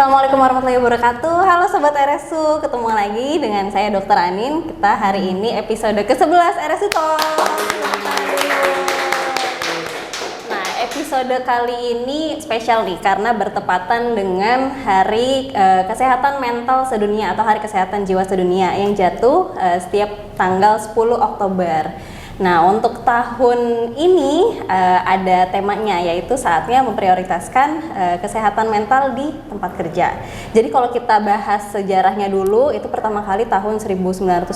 Assalamualaikum warahmatullahi wabarakatuh. Halo Sobat RSU, ketemu lagi dengan saya Dr. Anin. Kita hari ini episode ke-11 RSU Talk. Nah, episode kali ini spesial nih karena bertepatan dengan Hari Kesehatan Mental Sedunia atau Hari Kesehatan Jiwa Sedunia yang jatuh setiap tanggal 10 Oktober. Nah, untuk tahun ini ada temanya, yaitu saatnya memprioritaskan kesehatan mental di tempat kerja. Jadi kalau kita bahas sejarahnya dulu, itu pertama kali tahun 1992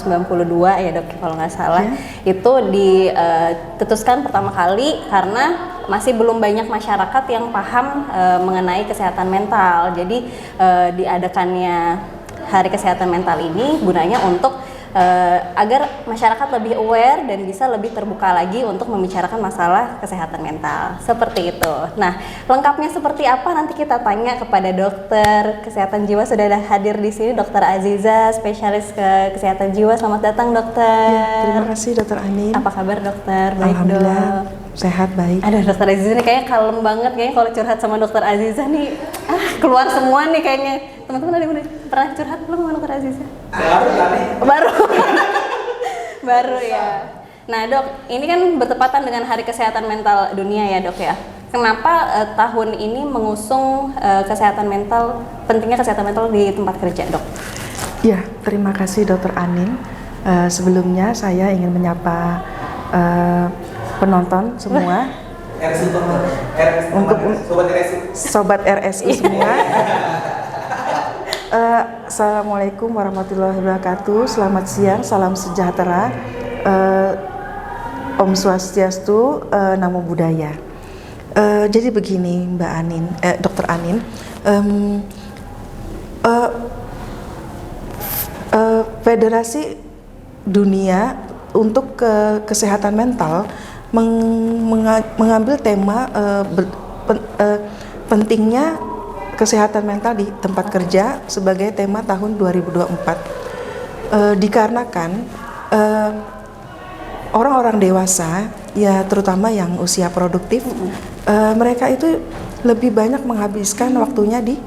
ya Dok, kalau nggak salah. Itu ditetuskan pertama kali karena masih belum banyak masyarakat yang paham mengenai kesehatan mental. Jadi diadakannya Hari Kesehatan Mental ini gunanya untuk agar masyarakat lebih aware dan bisa lebih terbuka lagi untuk membicarakan masalah kesehatan mental. Seperti itu. Nah, lengkapnya seperti apa nanti kita tanya kepada dokter kesehatan jiwa. Sudah ada hadir di sini Dr. Aziza, spesialis kesehatan jiwa. Selamat datang dokter. Ya, terima kasih Dr. Anin. Apa kabar dokter? Baik, Alhamdulillah, dok. sehat, baik. Aduh, Dokter Aziza nih kayaknya kalem banget. Kayaknya kalau curhat sama Dokter Aziza nih keluar semua nih kayaknya. Teman-teman ada pernah curhat belum sama Dokter Aziza? Baru. Baru ya. Nah dok, ini kan bertepatan dengan Hari Kesehatan Mental Dunia ya dok ya. Kenapa tahun ini mengusung kesehatan mental, pentingnya kesehatan mental di tempat kerja dok? Ya, terima kasih Dr. Anin. Sebelumnya saya ingin menyapa penonton semua. Untuk Sobat RSU semua. Assalamualaikum warahmatullahi wabarakatuh. Selamat siang, salam sejahtera, Om Swastiastu, Namo Buddhaya. Jadi begini Mbak Anin, Dr. Anin, Federasi Dunia untuk Kesehatan Mental mengambil tema pentingnya kesehatan mental di tempat kerja sebagai tema tahun 2024. Dikarenakan orang-orang dewasa, ya terutama yang usia produktif, mereka itu lebih banyak menghabiskan waktunya di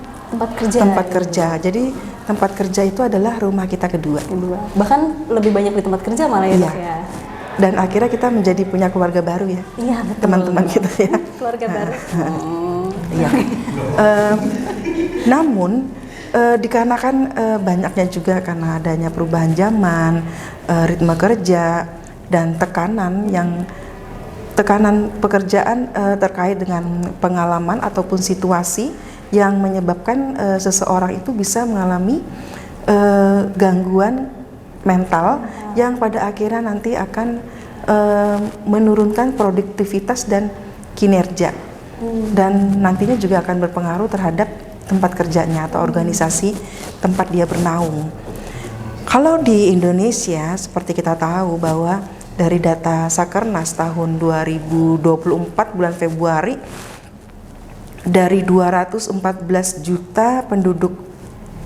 tempat kerja. Jadi tempat kerja itu adalah rumah kita kedua. Bahkan lebih banyak di tempat kerja malah ya dok ya. Dan akhirnya kita menjadi punya keluarga baru ya. Iya betul. Teman-teman kita ya. Keluarga baru. Iya. Namun dikarenakan banyaknya juga karena adanya perubahan zaman, ritme kerja dan tekanan pekerjaan terkait dengan pengalaman ataupun situasi yang menyebabkan seseorang itu bisa mengalami gangguan mental yang pada akhirnya nanti akan menurunkan produktivitas dan kinerja. Dan nantinya juga akan berpengaruh terhadap tempat kerjanya atau organisasi tempat dia bernaung. Kalau di Indonesia, seperti kita tahu bahwa dari data Sakernas tahun 2024 bulan Februari, dari 214 juta penduduk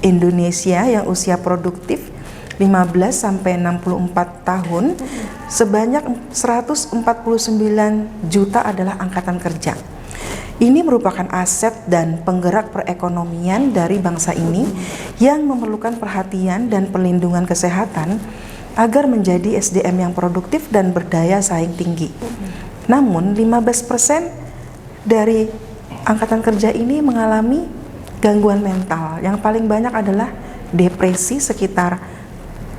Indonesia yang usia produktif 15 sampai 64 tahun, sebanyak 149 juta adalah angkatan kerja. Ini merupakan aset dan penggerak perekonomian dari bangsa ini yang memerlukan perhatian dan perlindungan kesehatan agar menjadi SDM yang produktif dan berdaya saing tinggi. Namun 15% dari angkatan kerja ini mengalami gangguan mental. Yang paling banyak adalah depresi sekitar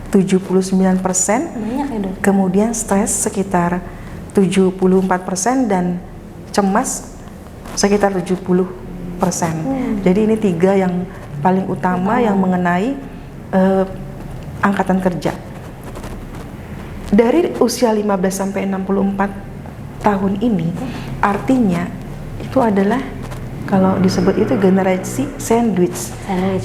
79%, kemudian stres sekitar 74% dan cemas sekitar 70%. Jadi ini tiga yang paling utama yang mengenai angkatan kerja. Dari usia 15 sampai 64 tahun ini, artinya itu adalah kalau disebut itu generasi sandwich.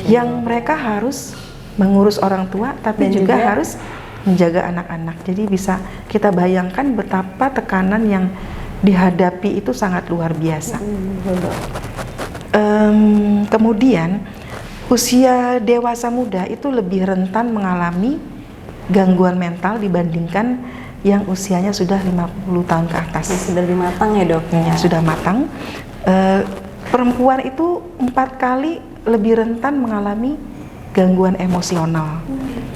Yang mereka harus mengurus orang tua tapi juga harus menjaga anak-anak. Jadi bisa kita bayangkan betapa tekanan yang dihadapi itu sangat luar biasa. Kemudian usia dewasa muda itu lebih rentan mengalami gangguan mental dibandingkan yang usianya sudah 50 tahun ke atas. Sudah lebih matang ya dok? Ya, sudah matang. Perempuan itu 4 kali lebih rentan mengalami gangguan emosional.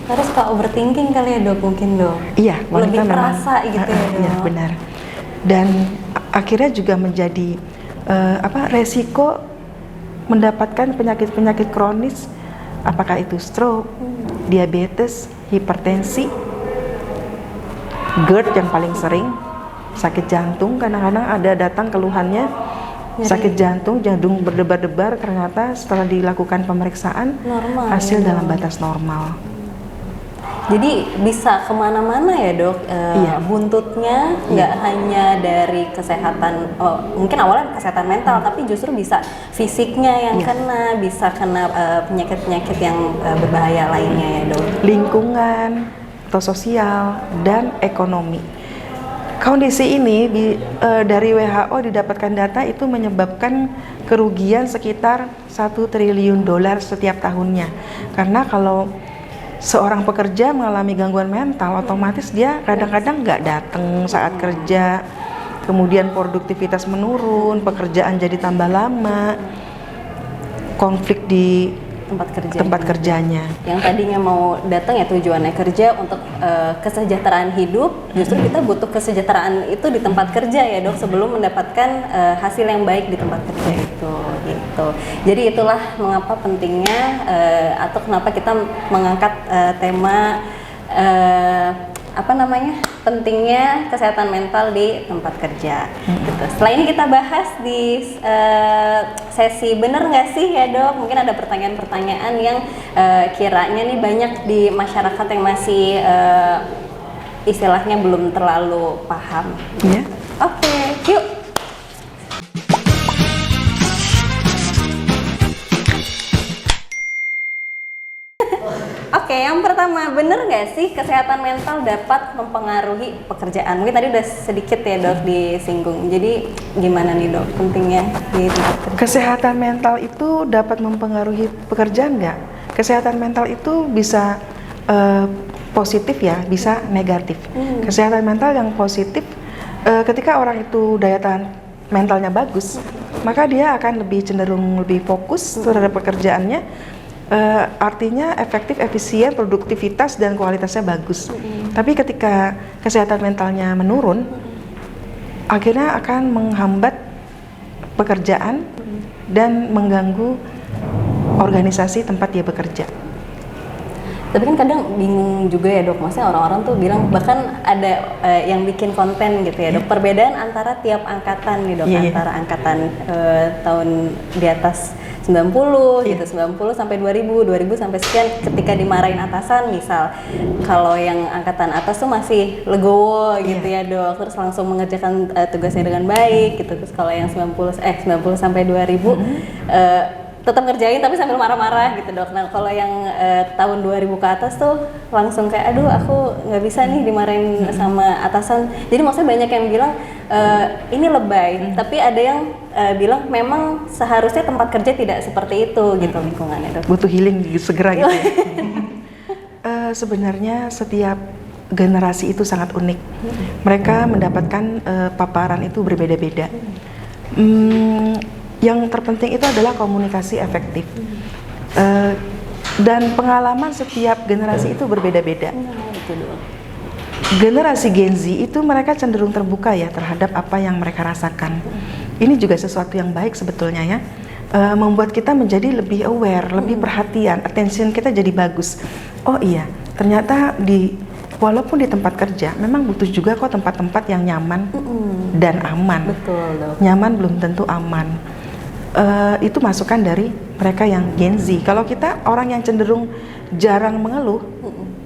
Harus Kak overthinking kali ya dok, mungkin dok. Iya, Lebih memang perasa gitu ya dok. Iya, benar. Dan akhirnya juga menjadi resiko mendapatkan penyakit-penyakit kronis, apakah itu stroke, diabetes, hipertensi, GERD yang paling sering, sakit jantung. Kadang-kadang ada datang keluhannya sakit jantung berdebar-debar, ternyata setelah dilakukan pemeriksaan Normal, hasil ya, dalam dok. batas normal. Jadi bisa kemana-mana ya dok, Iya. buntutnya nggak hanya dari kesehatan, mungkin awalnya kesehatan mental, tapi justru bisa fisiknya yang Iya. kena, bisa kena penyakit-penyakit yang berbahaya lainnya ya dok. Lingkungan atau sosial dan ekonomi. Kondisi ini dari WHO didapatkan data itu menyebabkan kerugian sekitar 1 triliun dolar setiap tahunnya. Karena kalau seorang pekerja mengalami gangguan mental, otomatis dia kadang-kadang nggak datang saat kerja, kemudian produktivitas menurun, pekerjaan jadi tambah lama, konflik di tempat kerjanya. Yang tadinya mau datang ya tujuannya kerja untuk kesejahteraan hidup, justru kita butuh kesejahteraan itu di tempat kerja ya dok, sebelum mendapatkan hasil yang baik di tempat kerja itu gitu. Jadi itulah mengapa pentingnya atau kenapa kita mengangkat tema pentingnya kesehatan mental di tempat kerja. Gitu. Setelah ini kita bahas di sesi bener nggak sih ya dok? Mungkin ada pertanyaan-pertanyaan yang kiranya nih banyak di masyarakat yang masih istilahnya belum terlalu paham. Ya. Oke, yuk. Oke, yang pertama, bener nggak sih kesehatan mental dapat mempengaruhi pekerjaan? Mungkin tadi udah sedikit ya dok disinggung. Jadi gimana nih dok pentingnya di tempat kerja? Kesehatan mental itu dapat mempengaruhi pekerjaan nggak? Kesehatan mental itu bisa positif ya, bisa negatif. Kesehatan mental yang positif, ketika orang itu daya tahan mentalnya bagus, maka dia akan lebih cenderung lebih fokus terhadap pekerjaannya. Artinya efektif, efisien, produktivitas dan kualitasnya bagus. Tapi ketika kesehatan mentalnya menurun, akhirnya akan menghambat pekerjaan dan mengganggu organisasi tempat dia bekerja. Tapi kan kadang bingung juga ya dok, maksudnya orang-orang tuh bilang, bahkan ada yang bikin konten gitu ya dok, perbedaan antara tiap angkatan nih dok, antara angkatan tahun di atas 90 gitu, 90 sampai 2000 sampai sekian, ketika dimarahin atasan misal, kalau yang angkatan atas tuh masih legowo gitu ya dok, terus langsung mengerjakan tugasnya dengan baik gitu. Terus kalau yang 90 sampai 2000 tetap ngerjain tapi sambil marah-marah gitu dok. Nah kalau yang tahun 2000 ke atas tuh langsung kayak aduh aku nggak bisa nih dimarahin sama atasan. Jadi maksudnya banyak yang bilang ini lebay, tapi ada yang bilang memang seharusnya tempat kerja tidak seperti itu gitu lingkungannya dok. Butuh healing segera gitu. Sebenarnya setiap generasi itu sangat unik. Mereka mendapatkan paparan itu berbeda-beda. Yang terpenting itu adalah komunikasi efektif. Dan pengalaman setiap generasi itu berbeda-beda. Generasi Gen Z itu mereka cenderung terbuka ya terhadap apa yang mereka rasakan. Ini juga sesuatu yang baik sebetulnya ya. Membuat kita menjadi lebih aware, lebih perhatian, attention kita jadi bagus. Oh iya, ternyata walaupun di tempat kerja memang butuh juga kok tempat-tempat yang nyaman dan aman. Betul dok. Nyaman belum tentu aman. Itu masukan dari mereka yang Gen Z. Kalau kita orang yang cenderung jarang mengeluh,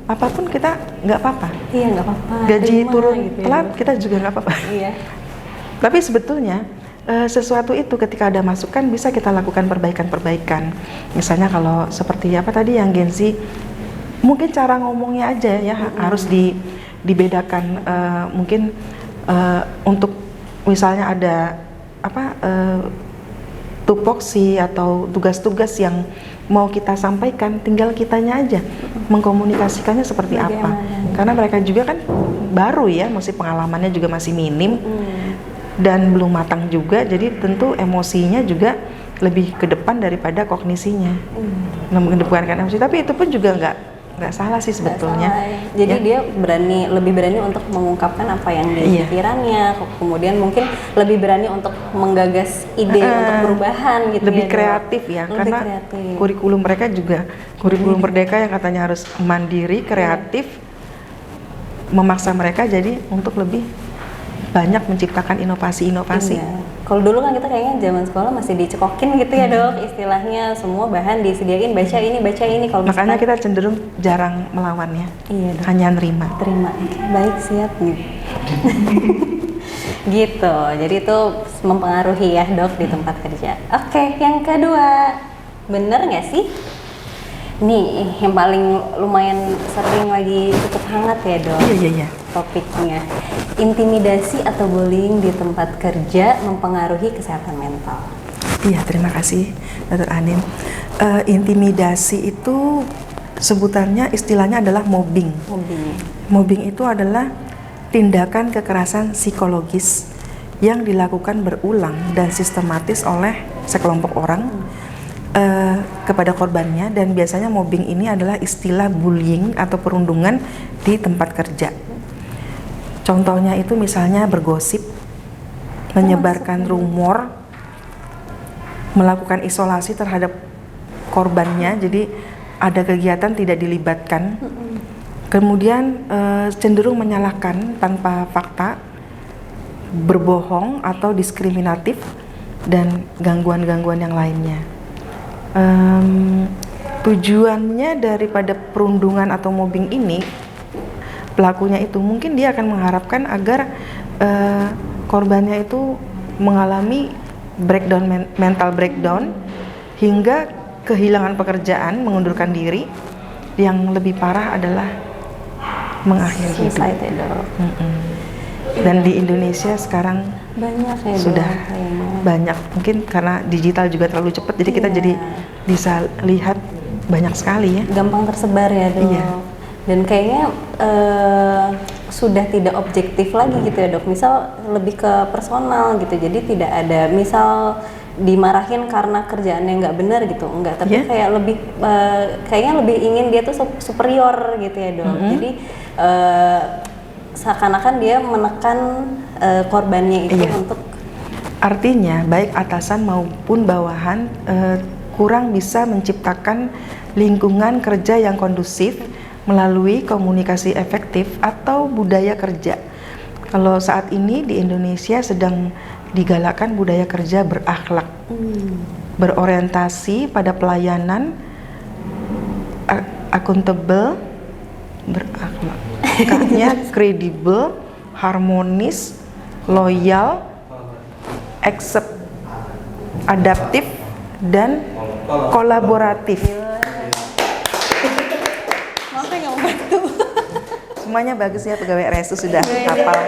apapun kita nggak apa-apa. Iya nggak apa-apa. Gaji turun gitu telat ya, kita juga nggak apa-apa. Iya. Tapi sebetulnya sesuatu itu ketika ada masukan bisa kita lakukan perbaikan-perbaikan. Misalnya kalau seperti apa tadi yang Gen Z, mungkin cara ngomongnya aja ya harus dibedakan. Mungkin untuk misalnya ada tupoksi atau tugas-tugas yang mau kita sampaikan, tinggal kitanya aja mengkomunikasikannya seperti apa. Karena mereka juga kan baru ya, masih pengalamannya juga masih minim dan belum matang juga, jadi tentu emosinya juga lebih ke depan daripada kognisinya, mengedepankan emosi. Tapi itu pun juga nggak salah sih sebetulnya. Jadi Ya. dia lebih berani untuk mengungkapkan apa yang di Iya. pikirannya, kemudian mungkin lebih berani untuk menggagas ide untuk perubahan gitu. Lebih ya, Dok. kreatif ya, Lebih karena kreatif. kurikulum mereka juga kurikulum Merdeka yang katanya harus mandiri, kreatif, memaksa mereka jadi untuk lebih banyak menciptakan inovasi-inovasi. Iya. Kalau dulu kan kita kayaknya zaman sekolah masih dicekokin gitu ya Dok, istilahnya semua bahan disediain, baca ini. Kalau Makanya misalkan- kita cenderung jarang melawannya, Iya, Dok. hanya nerima. terima. Oke, baik, siap nih. Gitu. Jadi itu mempengaruhi ya Dok di tempat kerja. Oke, yang kedua, bener nggak sih? Nih yang paling lumayan sering lagi cukup hangat ya Dok. Iya. Topiknya, intimidasi atau bullying di tempat kerja mempengaruhi kesehatan mental. Iya, terima kasih Dr. Anin. Intimidasi itu sebutannya, istilahnya adalah mobbing. Bullying. Mobbing itu adalah tindakan kekerasan psikologis yang dilakukan berulang dan sistematis oleh sekelompok orang kepada korbannya, dan biasanya mobbing ini adalah istilah bullying atau perundungan di tempat kerja. Contohnya itu misalnya bergosip, menyebarkan rumor, melakukan isolasi terhadap korbannya, jadi ada kegiatan tidak dilibatkan. Kemudian cenderung menyalahkan tanpa fakta, berbohong atau diskriminatif, dan gangguan-gangguan yang lainnya. Tujuannya daripada perundungan atau mobbing ini, pelakunya itu mungkin dia akan mengharapkan agar korbannya itu mengalami mental breakdown hingga kehilangan pekerjaan, mengundurkan diri. Yang lebih parah adalah mengakhiri hidup. Suicide ya Dok. Dan di Indonesia sekarang Banyak ya Dok, sudah kayaknya. banyak, mungkin karena digital juga terlalu cepat, jadi kita Iya. jadi bisa lihat banyak sekali ya. Gampang tersebar ya Dok. Iya. Dan kayaknya sudah tidak objektif lagi gitu ya Dok. Misal lebih ke personal gitu. Jadi tidak ada misal dimarahin karena kerjaannya nggak benar gitu, enggak, tapi Yeah. kayak lebih kayaknya lebih ingin dia tuh superior gitu ya Dok. Jadi seakan-akan dia menekan korbannya itu Iya. untuk Artinya baik atasan maupun bawahan kurang bisa menciptakan lingkungan kerja yang kondusif melalui komunikasi efektif atau budaya kerja. Kalau saat ini di Indonesia sedang digalakkan budaya kerja berakhlak, berorientasi pada pelayanan, akuntabel, berakhlak, K-nya kredibel, harmonis, loyal, adaptif, dan kolaboratif. Maaf ya nggak membantu. Semuanya bagus ya, pegawai RSU sudah hafal.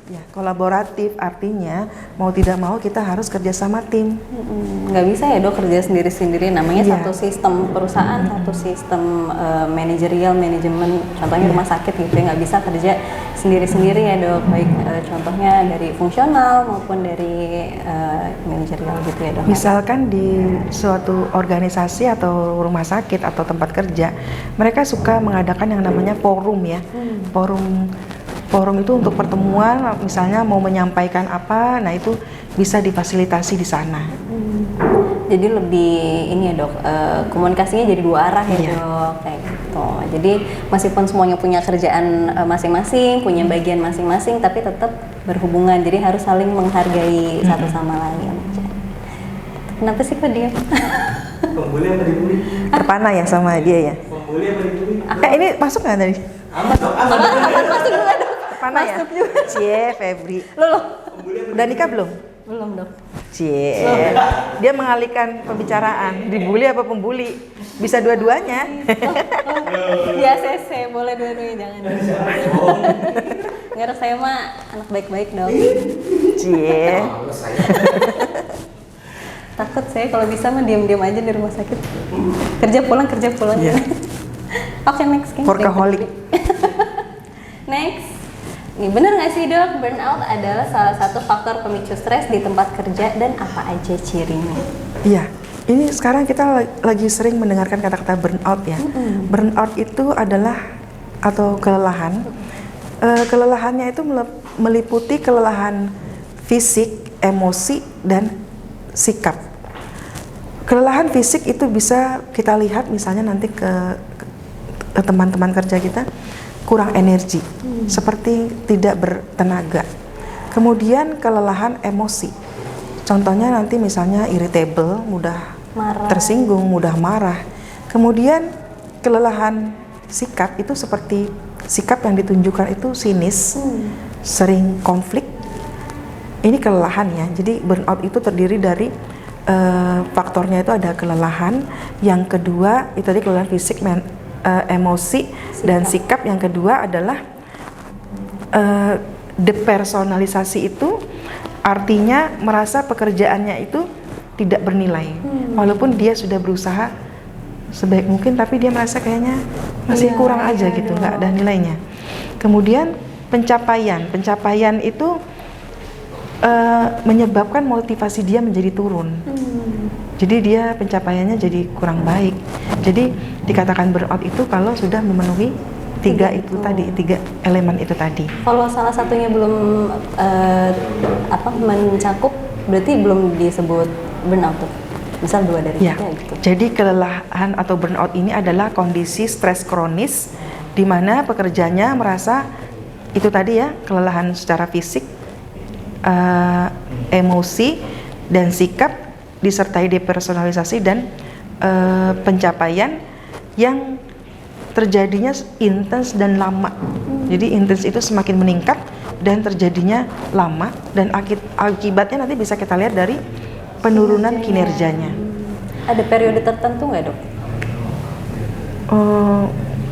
Ya, kolaboratif artinya mau tidak mau kita harus kerja sama tim. Nggak bisa ya Dok kerja sendiri-sendiri, namanya Iya. satu sistem perusahaan, satu sistem manajerial, manajemen, contohnya rumah sakit gitu ya, nggak bisa kerja sendiri-sendiri ya Dok, baik contohnya dari fungsional maupun dari manajerial gitu ya Dok. Misalkan di suatu organisasi atau rumah sakit atau tempat kerja, mereka suka mengadakan yang namanya forum ya. Forum itu untuk pertemuan, misalnya mau menyampaikan apa, nah itu bisa difasilitasi di sana. Jadi lebih ini ya Dok, komunikasinya jadi dua arah ya Iya. Dok, kayak gitu. Jadi meskipun semuanya punya kerjaan masing-masing, punya bagian masing-masing, tapi tetap berhubungan. Jadi harus saling menghargai satu sama lain. Kenapa sih kok dia? Pembuli apa dibully? Terpana ya sama dia ya. Pembuli apa dibully? Ini masuk nggak tadi? Aman dong, aman. Masuk juga Dok. Terpana ya? Cie, Febri. Loh. Udah nikah belum? Belum Dok. Cie, dia mengalihkan pembicaraan. Dibully apa pembuli? Bisa dua-duanya. Di ACC boleh dua-duanya, jangan. Nggak, saya mah anak baik-baik Dok. Cie. Takut saya kalau bisa mah diam-diam aja di rumah sakit. Kerja pulang. Iya. Oke, next. Kim. Workaholic. Next. Nih, bener nggak sih dok, burnout adalah salah satu faktor pemicu stres di tempat kerja dan apa aja cirinya? Iya, ini sekarang kita lagi sering mendengarkan kata-kata burnout ya. Burnout itu adalah atau kelelahan. Kelelahannya itu meliputi kelelahan fisik, emosi, dan sikap. Kelelahan fisik itu bisa kita lihat misalnya nanti ke teman-teman kerja kita kurang energi, seperti tidak bertenaga. Kemudian kelelahan emosi, contohnya nanti misalnya irritable, mudah Marah. tersinggung, mudah marah. Kemudian kelelahan sikap itu seperti sikap yang ditunjukkan itu sinis, sering konflik. Ini kelelahan ya. Jadi burnout itu terdiri dari faktornya itu ada kelelahan. Yang kedua itu tadi kelelahan fisik, emosi, dan sikap. Yang kedua adalah depersonalisasi, itu artinya merasa pekerjaannya itu tidak bernilai. Walaupun dia sudah berusaha sebaik mungkin, tapi dia merasa kayaknya masih kurang aja gitu, nggak ada nilainya. Kemudian pencapaian itu menyebabkan motivasi dia menjadi turun. Jadi dia pencapaiannya jadi kurang baik. Jadi dikatakan burnout itu kalau sudah memenuhi tiga elemen itu tadi. Kalau salah satunya belum mencakup, berarti belum disebut burnout tuh. Misal dua dari Ya, itu gitu. jadi kelelahan atau burnout ini adalah kondisi stres kronis di mana pekerjanya merasa itu tadi ya, kelelahan secara fisik, emosi, dan sikap, disertai depersonalisasi dan pencapaian yang terjadinya intens dan lama. Jadi intens itu semakin meningkat dan terjadinya lama, dan akibatnya nanti bisa kita lihat dari penurunan kinerjanya. Ada periode tertentu nggak dok?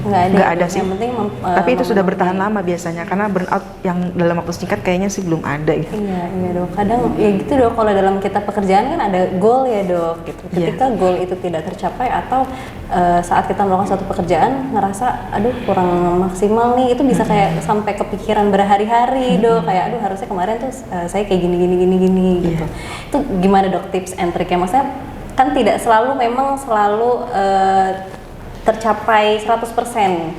Nggak ada dok. sih. Yang penting Tapi itu sudah bertahan lama biasanya, karena burnout yang dalam waktu singkat kayaknya sih belum ada gitu. Iya dok. Kadang ya gitu dok, kalau dalam kita pekerjaan kan ada goal ya dok gitu. Ketika goal itu tidak tercapai atau saat kita melakukan suatu pekerjaan ngerasa aduh kurang maksimal nih, itu bisa kayak sampai kepikiran berhari-hari dok, kayak aduh harusnya kemarin tuh saya kayak gini gitu. Itu gimana dok tips and triknya? Maksudnya kan tidak selalu tercapai 100%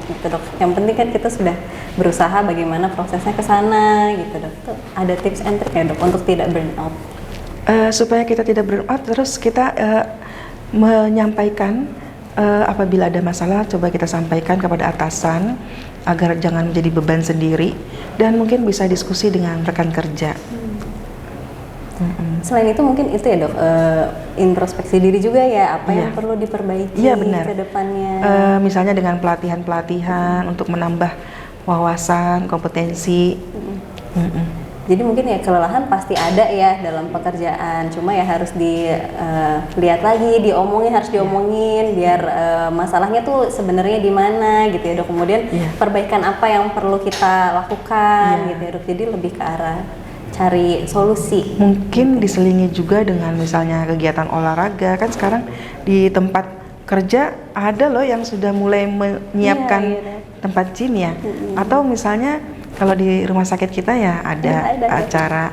gitu dok. Yang penting kan kita sudah berusaha bagaimana prosesnya ke sana gitu dok. Tuh, ada tips and trick ya dok untuk tidak burnout? Supaya kita tidak burnout, terus kita menyampaikan apabila ada masalah, coba kita sampaikan kepada atasan agar jangan menjadi beban sendiri, dan mungkin bisa diskusi dengan rekan kerja. Selain itu mungkin itu ya dok, introspeksi diri juga ya, apa yang perlu diperbaiki ke depannya. Misalnya dengan pelatihan-pelatihan untuk menambah wawasan, kompetensi. Jadi mungkin ya kelelahan pasti ada ya dalam pekerjaan, cuma ya harus dilihat lagi, harus diomongin biar masalahnya tuh sebenarnya di mana gitu ya dok. Kemudian perbaikan apa yang perlu kita lakukan gitu ya dok. Jadi lebih ke arah cari solusi. Mungkin diselingi juga dengan misalnya kegiatan olahraga. Kan sekarang di tempat kerja ada loh yang sudah mulai menyiapkan tempat gym ya. Atau misalnya kalau di rumah sakit kita ya ada acara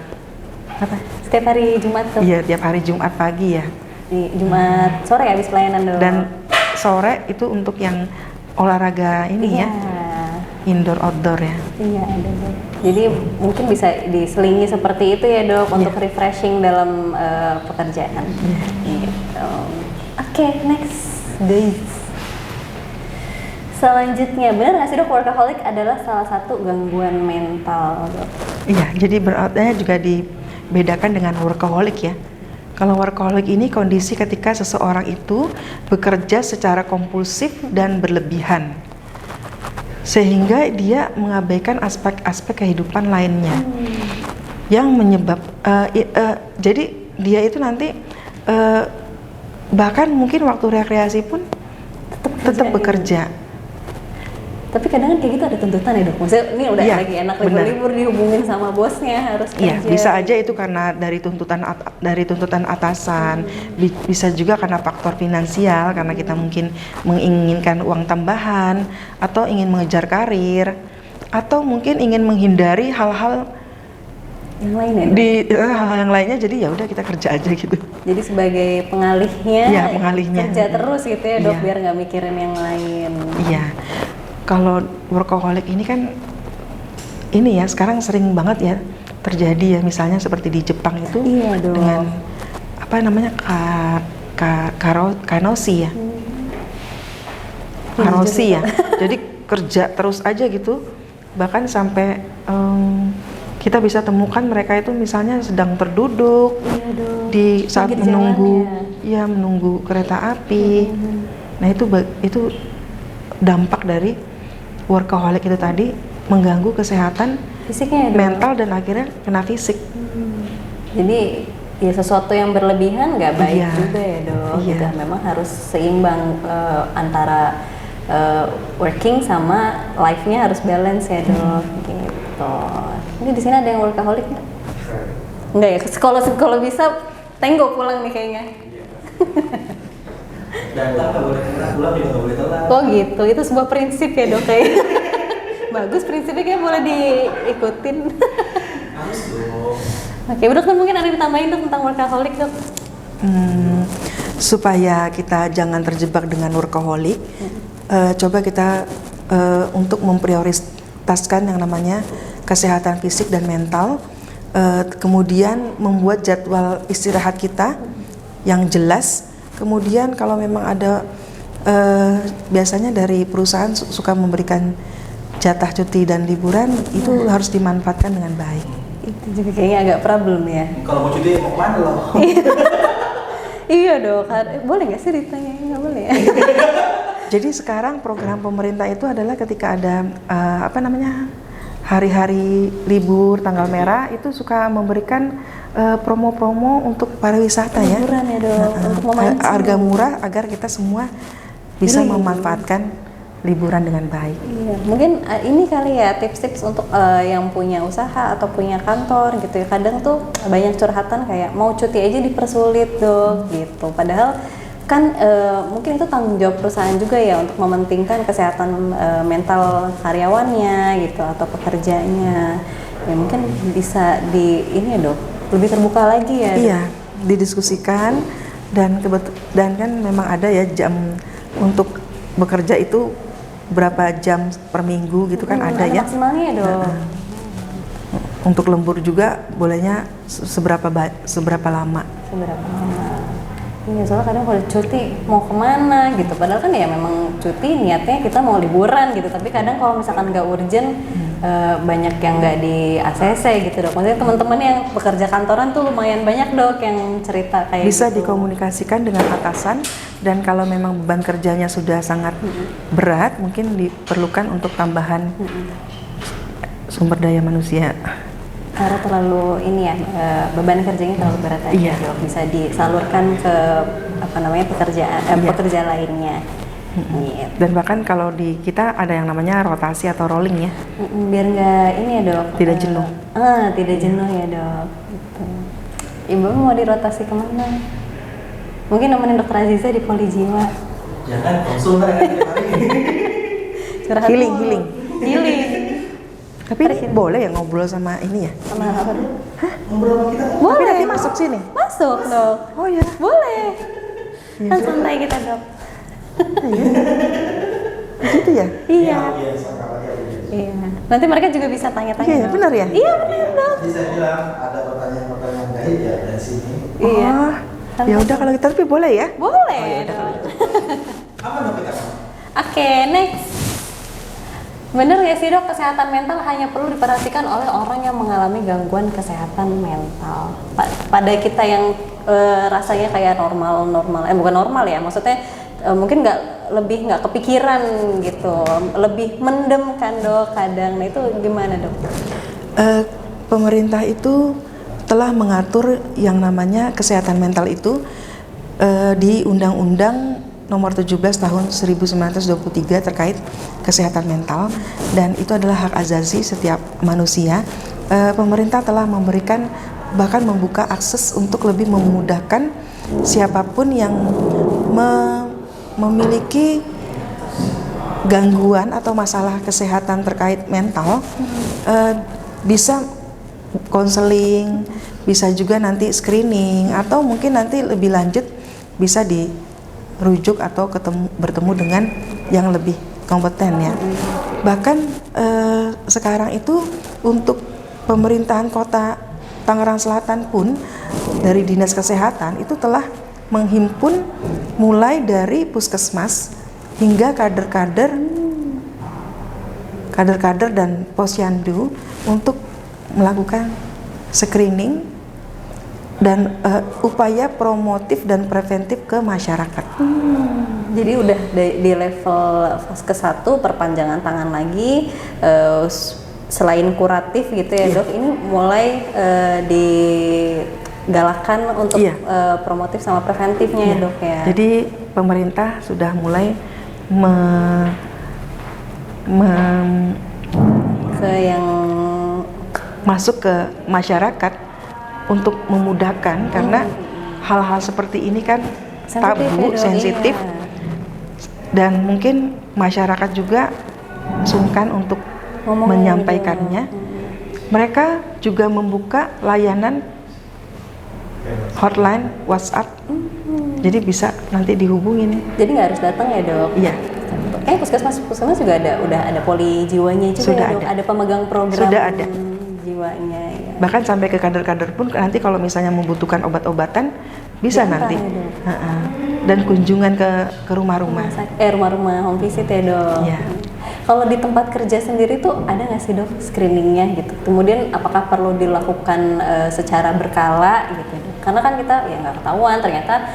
apa? Setiap hari Jumat tuh. Iya, tiap hari Jumat pagi ya. Di Jumat sore habis pelayanan dong. Dan sore itu untuk yang olahraga ini ya. Indoor outdoor ya. Iya, ada dok. Jadi mungkin bisa diselingi seperti itu ya dok, untuk refreshing dalam pekerjaan. Gitu. Oke, next guys. Selanjutnya, benar nggak sih dok, workaholic adalah salah satu gangguan mental dok? Iya, jadi burnout-nya juga dibedakan dengan workaholic ya. Kalau workaholic ini kondisi ketika seseorang itu bekerja secara kompulsif dan berlebihan, sehingga dia mengabaikan aspek-aspek kehidupan lainnya yang jadi dia itu nanti bahkan mungkin waktu rekreasi pun tetap bekerja. Tapi kadang kan kayak gitu ada tuntutan ya dok, maksudnya ini udah lagi enak libur-libur dihubungin sama bosnya harus kerja. Iya, bisa aja itu karena dari tuntutan atasan, bisa juga karena faktor finansial, karena kita mungkin menginginkan uang tambahan atau ingin mengejar karir, atau mungkin ingin menghindari hal-hal Yang lain ya, Dok? di hal-hal yang lainnya, jadi ya udah kita kerja aja gitu. Jadi sebagai pengalihnya, Iya, pengalihnya. kerja terus gitu ya, Dok, Iya. biar nggak mikirin yang lain. Iya, kalau workaholic ini kan ini ya sekarang sering banget ya terjadi ya, misalnya seperti di Jepang itu Iya, Dok. dengan apa namanya kanoshi ya, karoshi ya. Jadi kerja terus aja gitu, bahkan sampai kita bisa temukan mereka itu misalnya sedang terduduk Iya, Dok. di saat Lagi di menunggu, jalan ya menunggu kereta api. Nah itu dampak dari workaholic itu tadi, mengganggu kesehatan Fisiknya ya, Dok? mental dan akhirnya kena fisik. Jadi ya sesuatu yang berlebihan nggak baik Iya. juga ya, Dok. Iya. Gitu. Memang harus seimbang antara working sama life-nya harus balance ya, Dok. Gitu. Ini di sini ada yang workaholic nggak? Nggak ya. Kalau bisa tenggo pulang nih kayaknya. Datang nggak boleh telat, pulang juga nggak boleh telat. Oh gitu. Itu sebuah prinsip ya, Dok, kayak. Bagus prinsipnya, kayak boleh diikutin. Harus dong. Oke, Dok, mungkin ada yang ditambahin, Dok, tentang workaholic, Dok? Supaya kita jangan terjebak dengan workaholic, coba kita untuk memprioritaskan yang namanya kesehatan fisik dan mental, kemudian membuat jadwal istirahat kita yang jelas. Kemudian kalau memang ada biasanya dari perusahaan suka memberikan jatah cuti dan liburan, itu harus dimanfaatkan dengan baik. Itu juga kayaknya agak problem ya. Kalau mau cuti mau kemana loh? Iya, Dok. Boleh nggak sih ditanya? Nggak boleh ya? Jadi sekarang program pemerintah itu adalah ketika ada apa namanya hari-hari libur tanggal merah, itu suka memberikan promo-promo untuk pariwisata ya. Liburan ya, Dok, untuk memancing. Harga murah agar kita semua bisa Iya. memanfaatkan liburan dengan baik. Iya, mungkin ini kali ya tips-tips untuk yang punya usaha atau punya kantor gitu ya. Kadang tuh banyak curhatan kayak mau cuti aja dipersulit, Dok, gitu. Padahal kan mungkin itu tanggung jawab perusahaan juga ya untuk mementingkan kesehatan mental karyawannya gitu atau pekerjanya. Ya mungkin bisa di ini ya, Dok, lebih terbuka lagi ya. Dok? Iya, didiskusikan dan kan memang ada ya jam untuk bekerja itu berapa jam per minggu gitu kan ada ya. Maksimalnya ya, Dok. Untuk lembur juga bolehnya seberapa lama. Seberapa lama? Iya, soalnya kadang kalau cuti mau kemana gitu, padahal kan ya memang cuti niatnya kita mau liburan gitu, tapi kadang kalau misalkan nggak urgent banyak yang nggak di ACC gitu, Dok. Maksudnya teman-teman yang bekerja kantoran tuh lumayan banyak, Dok, yang cerita kayak Bisa gitu. dikomunikasikan dengan atasan, dan kalau memang beban kerjanya sudah sangat berat, mungkin diperlukan untuk tambahan sumber daya manusia. Karena terlalu ini ya, beban kerjanya terlalu berat aja, Iya. Dok. Bisa disalurkan ke apa namanya Iya. pekerja lainnya. Gitu. Dan bahkan kalau di kita ada yang namanya rotasi atau rolling ya. Biar nggak ini ya, Dok. Tidak jenuh. Tidak jenuh ya, Dok. Gitu. Ibu mau dirotasi kemana? Mungkin nemenin Dokter Aziza di Poli Jiwa. Jangan konsul ntar kan tiap hari. Curhat Healing, mulu. healing. Healing. Tapi boleh ya ngobrol sama ini ya? Sama apa? Dok? Ngobrol sama kita. Tapi Boleh. nanti masuk sini. Masuk, Dok. Oh ya. Boleh. Kan santai kita, Dok. Begitu ya? Iya. Iya, sama aja. Iya. Nanti mereka juga bisa tanya-tanya. Iya, Dok. benar ya? Iya, benar, Dok. Jadi saya bilang ada pertanyaan-pertanyaan gaib ya dari sini. Iya. Oh, ya udah kalau gitu, tapi boleh ya? Boleh, Dok. Apa dong kita? Oke, next. Bener nggak sih, Dok, kesehatan mental hanya perlu diperhatikan oleh orang yang mengalami gangguan kesehatan mental? Pada kita yang rasanya kayak normal, bukan normal ya, maksudnya mungkin lebih nggak kepikiran gitu, lebih mendem kan, Dok, kadang. Nah itu gimana, Dok? Pemerintah itu telah mengatur yang namanya kesehatan mental itu di Undang-Undang Nomor 17 Tahun 1923 terkait kesehatan mental, dan itu adalah hak asasi setiap manusia. Pemerintah telah memberikan, bahkan membuka akses untuk lebih memudahkan siapapun yang memiliki gangguan atau masalah kesehatan terkait mental, bisa konseling, bisa juga nanti screening, atau mungkin nanti lebih lanjut bisa dirujuk atau bertemu dengan yang lebih kompeten ya. Bahkan sekarang itu untuk pemerintahan kota Tangerang Selatan pun dari Dinas Kesehatan itu telah menghimpun mulai dari puskesmas hingga kader-kader dan posyandu untuk melakukan screening dan upaya promotif dan preventif ke masyarakat. Jadi udah di level fase ke-1 perpanjangan tangan lagi, selain kuratif gitu ya dok, ini mulai digalakan untuk promotif sama preventifnya ya dok ya. Jadi pemerintah sudah mulai masuk ke masyarakat untuk memudahkan, karena hal-hal seperti ini kan tabu, sensitif, dan mungkin masyarakat juga sungkan untuk menyampaikannya. Mereka juga membuka layanan hotline WhatsApp, jadi bisa nanti dihubungin. Jadi nggak harus datang ya dok? Iya. Puskesmas juga udah ada poli jiwanya juga sudah ya dok? Ada pemegang program sudah ada jiwanya ya. Bahkan sampai ke kader-kader pun nanti kalau misalnya membutuhkan obat-obatan bisa nanti dan kunjungan ke rumah-rumah. Rumah-rumah home visit ya dok. Iya. Kalau di tempat kerja sendiri tuh ada nggak sih dok screeningnya gitu? Kemudian apakah perlu dilakukan secara berkala gitu? Karena kan kita ya nggak ketahuan ternyata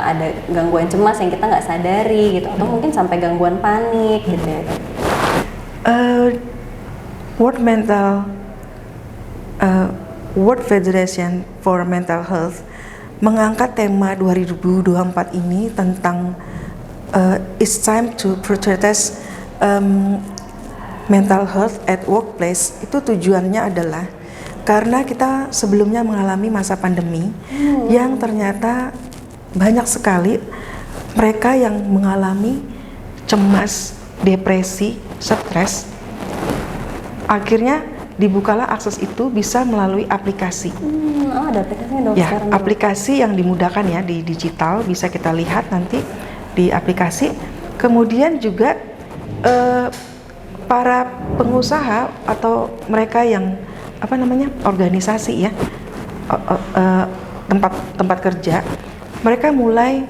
ada gangguan cemas yang kita nggak sadari gitu, atau mungkin sampai gangguan panik gitu ya dok. World Federation for Mental Health mengangkat tema 2024 ini tentang it's time to prioritize mental health at workplace. Itu tujuannya adalah karena kita sebelumnya mengalami masa pandemi yang ternyata banyak sekali mereka yang mengalami cemas, depresi, stres. Akhirnya dibukalah akses itu bisa melalui aplikasi. Ada aplikasinya dok? Ya, sekarang, aplikasi yang dimudahkan ya di digital, bisa kita lihat nanti di aplikasi. Kemudian juga para pengusaha atau mereka yang organisasi ya, tempat kerja, mereka mulai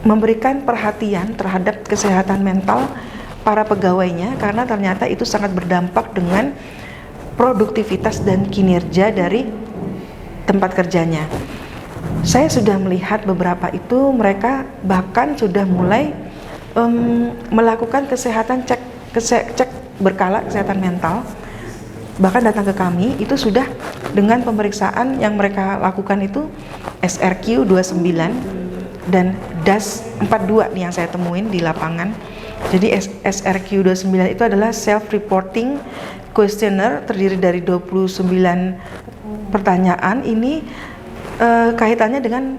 memberikan perhatian terhadap kesehatan mental para pegawainya, karena ternyata itu sangat berdampak dengan produktivitas dan kinerja dari tempat kerjanya. Saya sudah melihat beberapa itu, mereka bahkan sudah mulai melakukan kesehatan cek berkala kesehatan mental, bahkan datang ke kami itu sudah dengan pemeriksaan yang mereka lakukan itu SRQ 29 dan DAS 42 nih yang saya temuin di lapangan. Jadi SRQ 29 itu adalah self-reporting questionnaire, terdiri dari 29 pertanyaan. Ini kaitannya dengan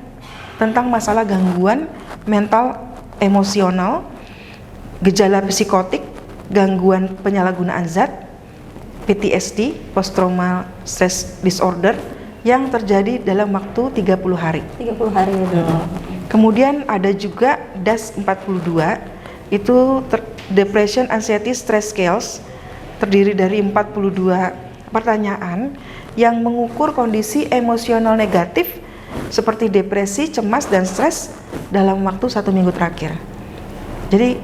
tentang masalah gangguan mental emosional, gejala psikotik, gangguan penyalahgunaan zat, PTSD, post trauma stress disorder, yang terjadi dalam waktu 30 hari. 30 hari ya dok. Kemudian ada juga DAS 42, itu Depression Anxiety Stress Scales, terdiri dari 42 pertanyaan yang mengukur kondisi emosional negatif seperti depresi, cemas, dan stres dalam waktu 1 minggu terakhir. Jadi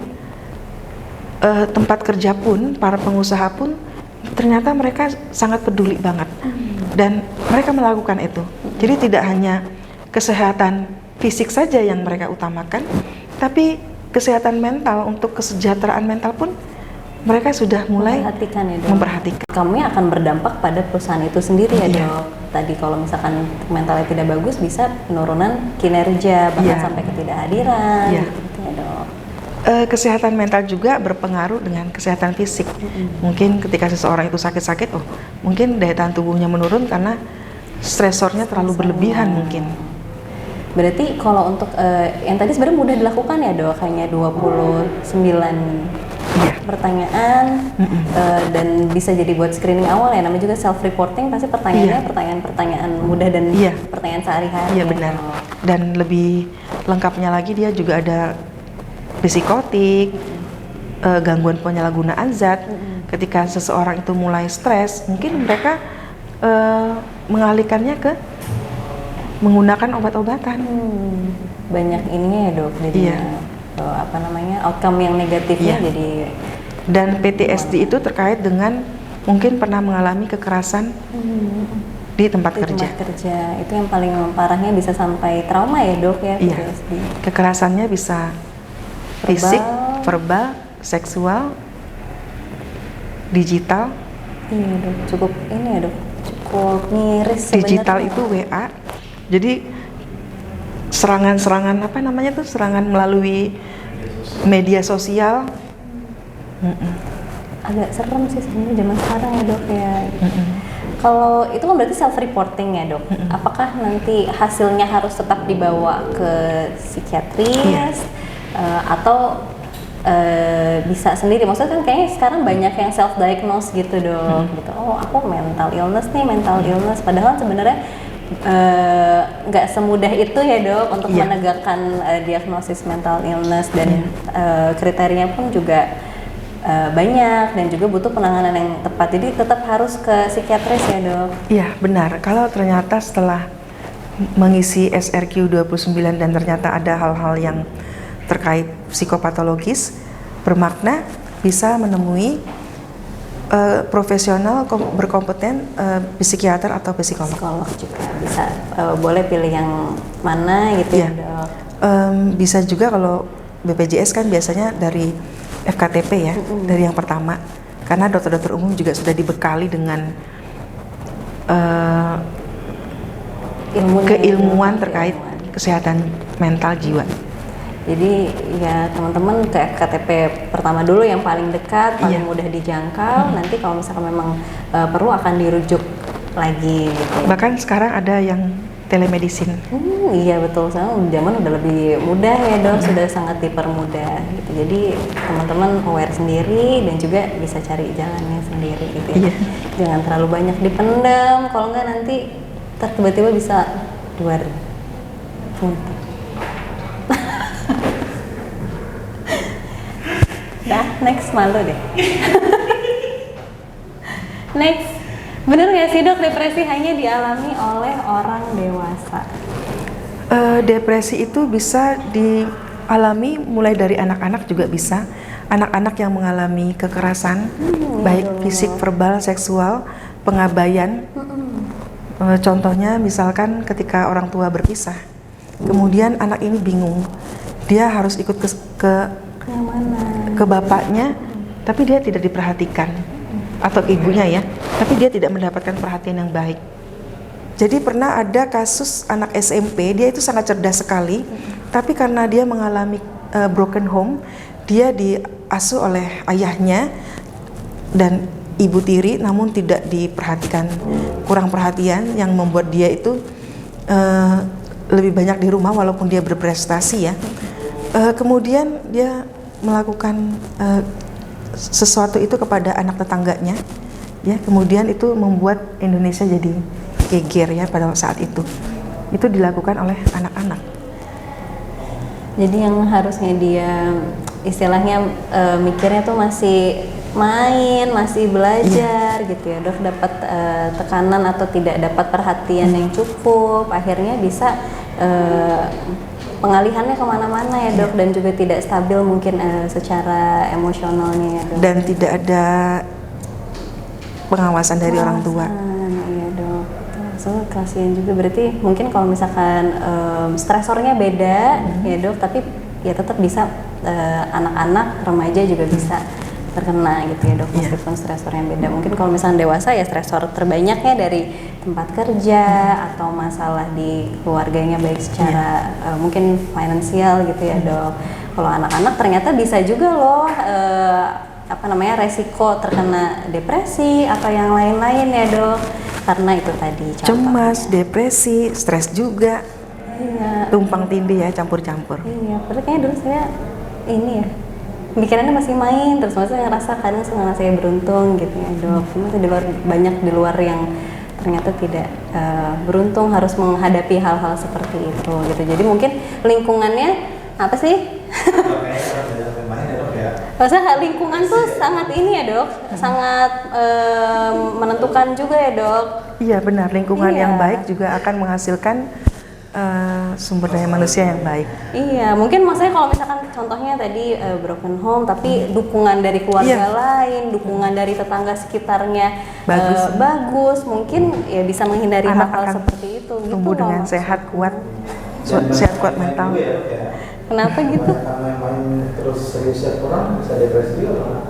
tempat kerja pun, para pengusaha pun ternyata mereka sangat peduli banget dan mereka melakukan itu. Jadi tidak hanya kesehatan fisik saja yang mereka utamakan, tapi kesehatan mental, untuk kesejahteraan mental pun mereka sudah mulai memperhatikan. Kami akan berdampak pada perusahaan itu sendiri ya dok. Tadi kalau misalkan mentalnya tidak bagus, bisa penurunan kinerja, bahkan sampai ketidakhadiran gitu ya dok. Kesehatan mental juga berpengaruh dengan kesehatan fisik. Mungkin ketika seseorang itu sakit-sakit, mungkin daya tahan tubuhnya menurun karena stresornya terlalu berlebihan mungkin. Berarti kalau untuk yang tadi sebenarnya mudah dilakukan ya dok, hanya 29 pertanyaan dan bisa jadi buat screening awal ya. Namanya juga self reporting, pasti pertanyaannya pertanyaan mudah dan pertanyaan sehari-hari. Iya benar. Dan lebih lengkapnya lagi dia juga ada psikotik, gangguan penyalahgunaan zat. Ketika seseorang itu mulai stres, mungkin mereka mengalihkannya ke menggunakan obat-obatan. Banyak ininya ya dok, jadi outcome yang negatifnya jadi. Dan PTSD itu terkait dengan mungkin pernah mengalami kekerasan di tempat kerja. Itu yang paling parahnya bisa sampai trauma ya dok ya. PTSD. Kekerasannya bisa fisik, verbal, seksual, digital. Iya dok, cukup ini ya dok, cukup miris sebenarnya. Digital itu WA. Jadi serangan serangan melalui media sosial. Agak serem sih sebenarnya zaman sekarang ya dok ya. Kalau itu kan berarti self reporting ya dok. Apakah nanti hasilnya harus tetap dibawa ke psikiatris atau bisa sendiri? Maksudnya kan kayaknya sekarang banyak yang self diagnose gitu dok. Gitu. Oh aku mental illness. Padahal sebenarnya nggak semudah itu ya dok untuk menegakkan diagnosis mental illness dan kriterianya pun juga banyak dan juga butuh penanganan yang tepat. Jadi tetap harus ke psikiatris ya dok? Iya benar. Kalau ternyata setelah mengisi SRQ 29 dan ternyata ada hal-hal yang terkait psikopatologis bermakna, bisa menemui profesional berkompeten, psikiater atau psikolog. Psikolog juga bisa, boleh pilih yang mana gitu ya dok? Bisa juga kalau BPJS kan biasanya dari FKTP ya, dari yang pertama. Karena dokter-dokter umum juga sudah dibekali dengan keilmuan terkait kesehatan mental jiwa. Jadi ya teman-teman ke FKTP pertama dulu yang paling dekat, paling mudah dijangkau. Nanti kalau misalkan memang perlu akan dirujuk lagi gitu. Bahkan sekarang ada yang telemedicine. Iya betul, sekarang zaman udah lebih mudah ya dok, sudah sangat dipermudah gitu. Jadi teman-teman aware sendiri dan juga bisa cari jalannya sendiri gitu ya. Jangan terlalu banyak dipendam, kalau enggak nanti tiba-tiba bisa keluar. Dah, next malu deh. Next. Bener nggak sih dok, depresi hanya dialami oleh orang dewasa? Depresi itu bisa dialami mulai dari anak-anak juga bisa. Anak-anak yang mengalami kekerasan, baik fisik, verbal, seksual, pengabaian. Contohnya misalkan ketika orang tua berpisah, kemudian anak ini bingung, dia harus ikut ke bapaknya, tapi dia tidak diperhatikan. Atau ibunya ya, tapi dia tidak mendapatkan perhatian yang baik. Jadi pernah ada kasus anak SMP, dia itu sangat cerdas sekali, tapi karena dia mengalami broken home, dia diasuh oleh ayahnya dan ibu tiri, namun tidak diperhatikan, kurang perhatian yang membuat dia itu lebih banyak di rumah walaupun dia berprestasi ya. Kemudian dia melakukan sesuatu itu kepada anak tetangganya, ya. Kemudian itu membuat Indonesia jadi geger ya pada saat itu. Itu dilakukan oleh anak-anak. Jadi yang harusnya dia istilahnya mikirnya tuh masih main, masih belajar gitu ya dok, dapat tekanan atau tidak dapat perhatian yang cukup, akhirnya bisa pengalihannya kemana-mana ya dok, dan juga tidak stabil mungkin secara emosionalnya ya dok. Dan tidak ada pengawasan dari orang tua. Iya dok. So kasihan juga, berarti mungkin kalau misalkan stresornya beda ya dok, tapi ya tetap bisa anak-anak, remaja juga bisa terkena gitu ya dok, meskipun stresor yang beda. Mungkin kalau misalnya dewasa ya stresor terbanyaknya dari tempat kerja atau masalah di keluarganya, baik secara mungkin finansial gitu ya dok. Kalau anak-anak ternyata bisa juga loh resiko terkena depresi atau yang lain-lain ya dok, karena itu tadi cemas, depresi, stres juga. Iya. tumpang tindih ya, campur-campur. Iya, padahal kayaknya dulu saya ini ya, pikirannya masih main, terus maksudnya ngerasa kadang suka saya beruntung gitu ya dok. Cuma banyak di luar yang ternyata tidak beruntung harus menghadapi hal-hal seperti itu gitu. Jadi mungkin lingkungannya apa sih? Maksudnya lingkungan tuh sangat ini ya dok, sangat menentukan juga ya dok. Iya benar, lingkungan Iya. yang baik juga akan menghasilkan sumber daya manusia yang baik. Iya, mungkin maksudnya kalau misalkan contohnya tadi broken home, tapi dukungan dari keluarga Iya. lain, dukungan dari tetangga sekitarnya bagus, mungkin ya bisa menghindari Anak hal-hal akan seperti itu. tumbuh gitu dengan loh. sehat, kuat, sehat kuat mental. Kenapa gitu? Main-main terus serius orang bisa depresi juga.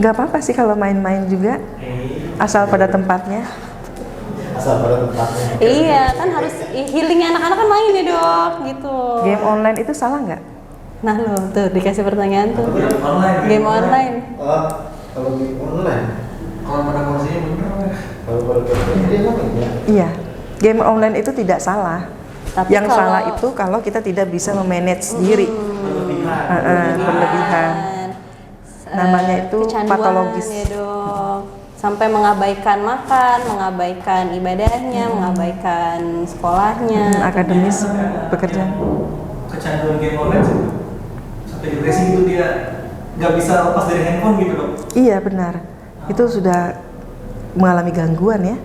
Nggak apa-apa sih kalau main-main juga, asal pada tempatnya. Asal pada tempatnya. Iya, kan harus healingnya anak-anak kan main ya dok, gitu. Game online itu salah nggak? Nah lo tuh dikasih pertanyaan tuh. Online. Game online. Oh, kalau game online. Kalau pada kondisinya benar. Kalau pada kondisinya dia ngapain ya? Iya, game online itu tidak salah. Tapi Yang kalau- salah itu kalau kita tidak bisa memanage diri. Berlebihan. Namanya itu Kecanduan patologis. ya dok. Sampai mengabaikan makan, mengabaikan ibadahnya, mengabaikan sekolahnya. Akademis, pekerjaan. Kecanduan game online sih sampai depresi gitu, dia nggak bisa lepas dari handphone gitu dok. Iya benar, itu sudah mengalami gangguan ya.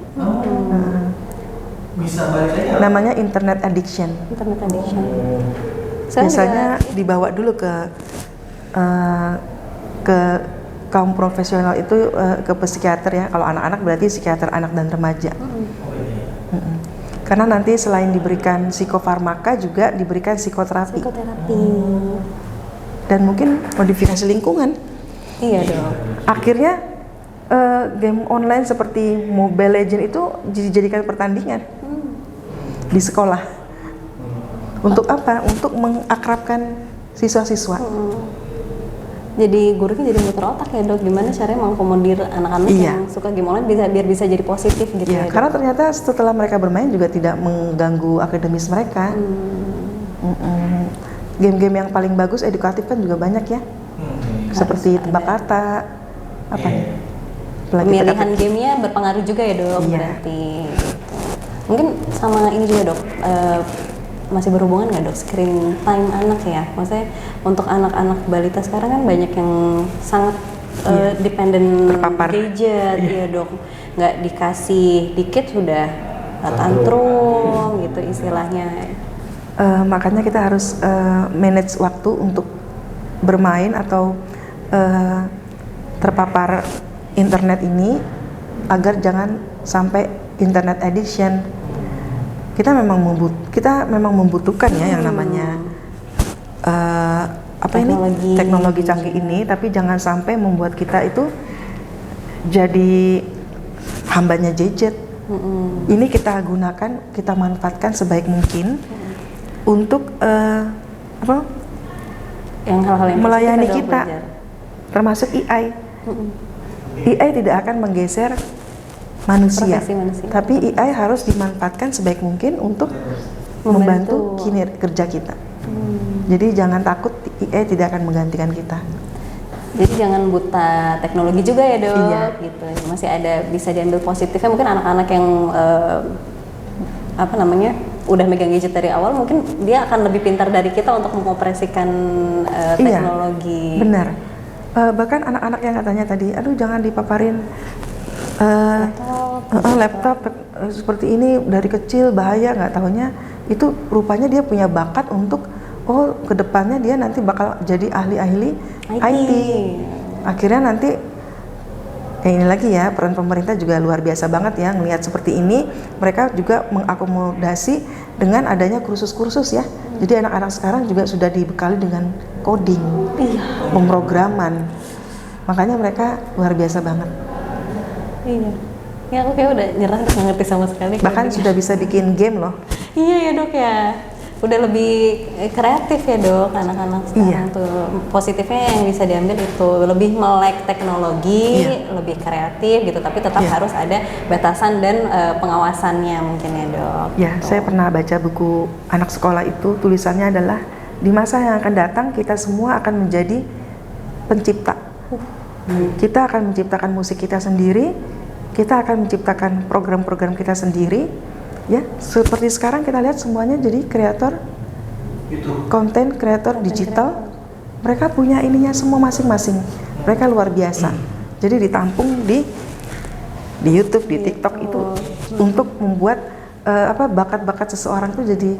Bisa balik lagi nggak? Namanya internet addiction. Internet addiction. Sekarang Biasanya juga- dibawa dulu ke kaum profesional itu, ke psikiater ya. Kalau anak-anak berarti psikiater anak dan remaja. Mm-mm. Karena nanti selain diberikan psikofarmaka juga diberikan psikoterapi psikoterapi. dan mungkin modifikasi lingkungan. Iya dok. Akhirnya game online seperti Mobile Legends itu dijadikan pertandingan di sekolah. Untuk apa? Untuk mengakrabkan siswa-siswa. Jadi gurunya jadi muter otak ya dok, gimana caranya mengakomodir anak-anak Iya. yang suka game online biar bisa jadi positif gitu Ya, ya dok? karena ternyata setelah mereka bermain juga tidak mengganggu akademis mereka. Mm-mm. Game-game yang paling bagus edukatif kan juga banyak ya, seperti tebak kata, apa nih? Apalagi Pemilihan teka-teki. gamenya berpengaruh juga ya dok, Iya. berarti gitu. Mungkin sama ini juga dok, masih berhubungan nggak dok screen time anak ya? Maksudnya untuk anak-anak balita sekarang kan banyak yang sangat dependent Terpapar. gadget, ya dok. Nggak dikasih dikit sudah tantrum gitu istilahnya. Makanya kita harus manage waktu untuk bermain atau terpapar internet ini agar jangan sampai internet addiction. Kita memang membutuhkan ya yang namanya teknologi canggih ini, tapi jangan sampai membuat kita itu jadi hambanya gadget. Ini kita gunakan, kita manfaatkan sebaik mungkin untuk Yang hal-hal yang melayani positif kita, adalah belajar. termasuk AI. AI tidak akan menggeser manusia, Profesi manusia. tapi AI harus dimanfaatkan sebaik mungkin untuk membantu kinerja kita. Jadi jangan takut, AI tidak akan menggantikan kita. Jadi jangan buta teknologi juga ya dok, Iya. gitu. Masih ada bisa diambil positifnya. Mungkin anak-anak yang udah megang gadget dari awal, mungkin dia akan lebih pintar dari kita untuk mengoperasikan teknologi. Iya, benar. Bahkan anak-anak yang katanya tadi, aduh jangan dipaparin laptop seperti ini dari kecil, bahaya, nggak tahunya itu rupanya dia punya bakat untuk kedepannya dia nanti bakal jadi ahli-ahli IT. Akhirnya nanti ini lagi ya, peran pemerintah juga luar biasa banget ya ngelihat seperti ini. Mereka juga mengakomodasi dengan adanya kursus-kursus ya. Jadi anak-anak sekarang juga sudah dibekali dengan coding, pemrograman. Makanya mereka luar biasa banget. Iya. Ya aku kayak udah nyerah, nggak ngerti sama sekali. Bahkan coding. sudah bisa bikin game loh. Iya ya dok ya. udah lebih kreatif ya dok anak-anak sekarang Iya. tuh. Positifnya yang bisa diambil itu lebih melek teknologi, lebih kreatif gitu, tapi tetap Iya. harus ada batasan dan pengawasannya mungkin ya dok. Ya, saya pernah baca buku anak sekolah itu, tulisannya adalah di masa yang akan datang kita semua akan menjadi pencipta. Kita akan menciptakan musik kita sendiri, kita akan menciptakan program-program kita sendiri. Ya, seperti sekarang kita lihat semuanya jadi kreator Itu. konten, kreator digital. Mereka punya ininya semua masing-masing. Mereka luar biasa. Jadi ditampung di YouTube, di TikTok itu untuk membuat bakat-bakat seseorang tuh jadi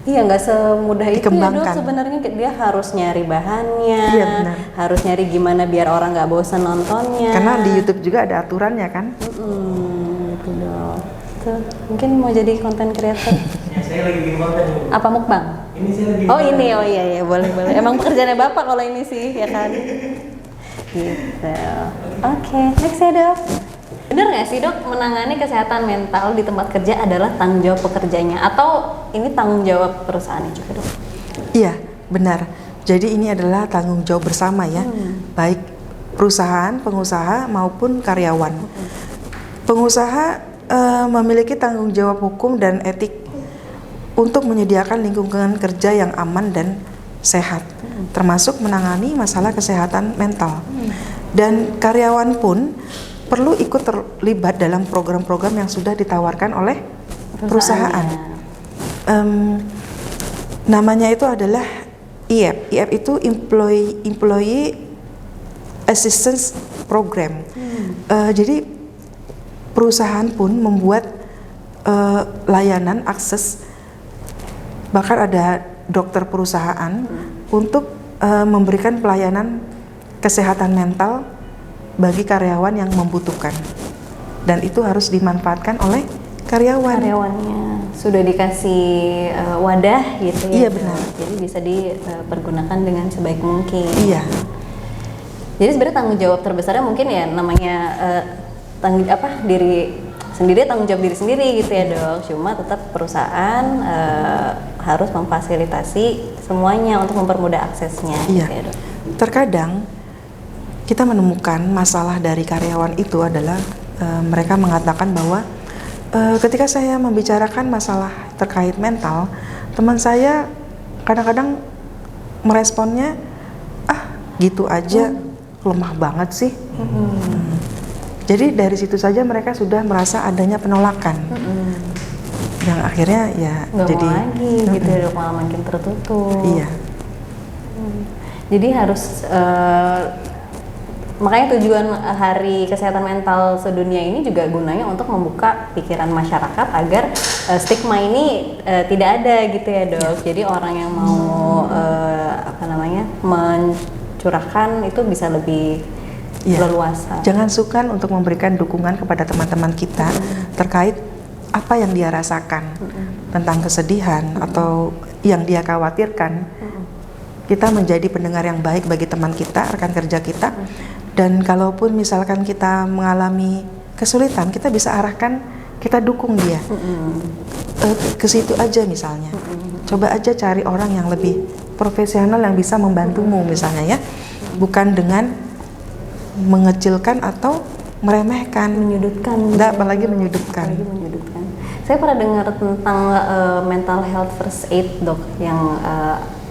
Iya, nggak semudah itu ya dok. Dikembangkan. Sebenarnya dia harus nyari bahannya, Iya, benar. harus nyari gimana biar orang nggak bosan nontonnya. karena di YouTube juga ada aturannya kan. Gitu dok. Tuh, mungkin mau jadi konten creator. Ya, saya lagi bikin konten. Apa mukbang? Ini saya lagi. Oh ini, oh iya boleh. Emang pekerjaannya bapak kalau ini sih, ya kan? Gitu. Oke, next ya dok. Bener nggak sih dok, menangani kesehatan mental di tempat kerja adalah tanggung jawab pekerjanya atau ini tanggung jawab perusahaannya juga dok? Iya, benar. Jadi ini adalah tanggung jawab bersama ya, baik perusahaan, pengusaha maupun karyawan. Pengusaha memiliki tanggung jawab hukum dan etik untuk menyediakan lingkungan kerja yang aman dan sehat, termasuk menangani masalah kesehatan mental. Dan karyawan pun perlu ikut terlibat dalam program-program yang sudah ditawarkan oleh perusahaan. Namanya itu adalah IAP. IAP itu Employee Assistance Program. Jadi perusahaan pun membuat layanan akses, bahkan ada dokter perusahaan untuk memberikan pelayanan kesehatan mental bagi karyawan yang membutuhkan, dan itu harus dimanfaatkan oleh karyawan. Karyawannya sudah dikasih wadah gitu ya. Iya, dok. benar. Jadi bisa dipergunakan dengan sebaik mungkin. Iya, Jadi sebenarnya tanggung jawab terbesarnya mungkin ya namanya diri sendiri, tanggung jawab diri sendiri gitu ya dok. Cuma tetap perusahaan harus memfasilitasi semuanya untuk mempermudah aksesnya. iya. Gitu ya, dok. Terkadang kita menemukan masalah dari karyawan itu adalah mereka mengatakan bahwa ketika saya membicarakan masalah terkait mental, teman saya kadang-kadang meresponnya gitu aja, lemah banget sih. Jadi dari situ saja mereka sudah merasa adanya penolakan, yang akhirnya ya Nggak jadi mau lagi gitu ya dok, malah makin tertutup. iya. Jadi harus makanya tujuan Hari Kesehatan Mental Sedunia ini juga gunanya untuk membuka pikiran masyarakat agar stigma ini tidak ada gitu ya dok. Jadi orang yang mau mencurahkan itu bisa lebih Iya. leluasa. Jangan sungkan untuk memberikan dukungan kepada teman-teman kita terkait apa yang dia rasakan tentang kesedihan atau yang dia khawatirkan. Kita menjadi pendengar yang baik bagi teman kita, rekan kerja kita. Dan kalaupun misalkan kita mengalami kesulitan, kita bisa arahkan, kita dukung dia ke situ aja misalnya. Coba aja cari orang yang lebih profesional yang bisa membantumu misalnya ya, bukan dengan mengecilkan atau meremehkan, Menyudutkan. enggak, apalagi menyudutkan. Apalagi menyudutkan. Saya pernah dengar tentang mental health first aid dok, yang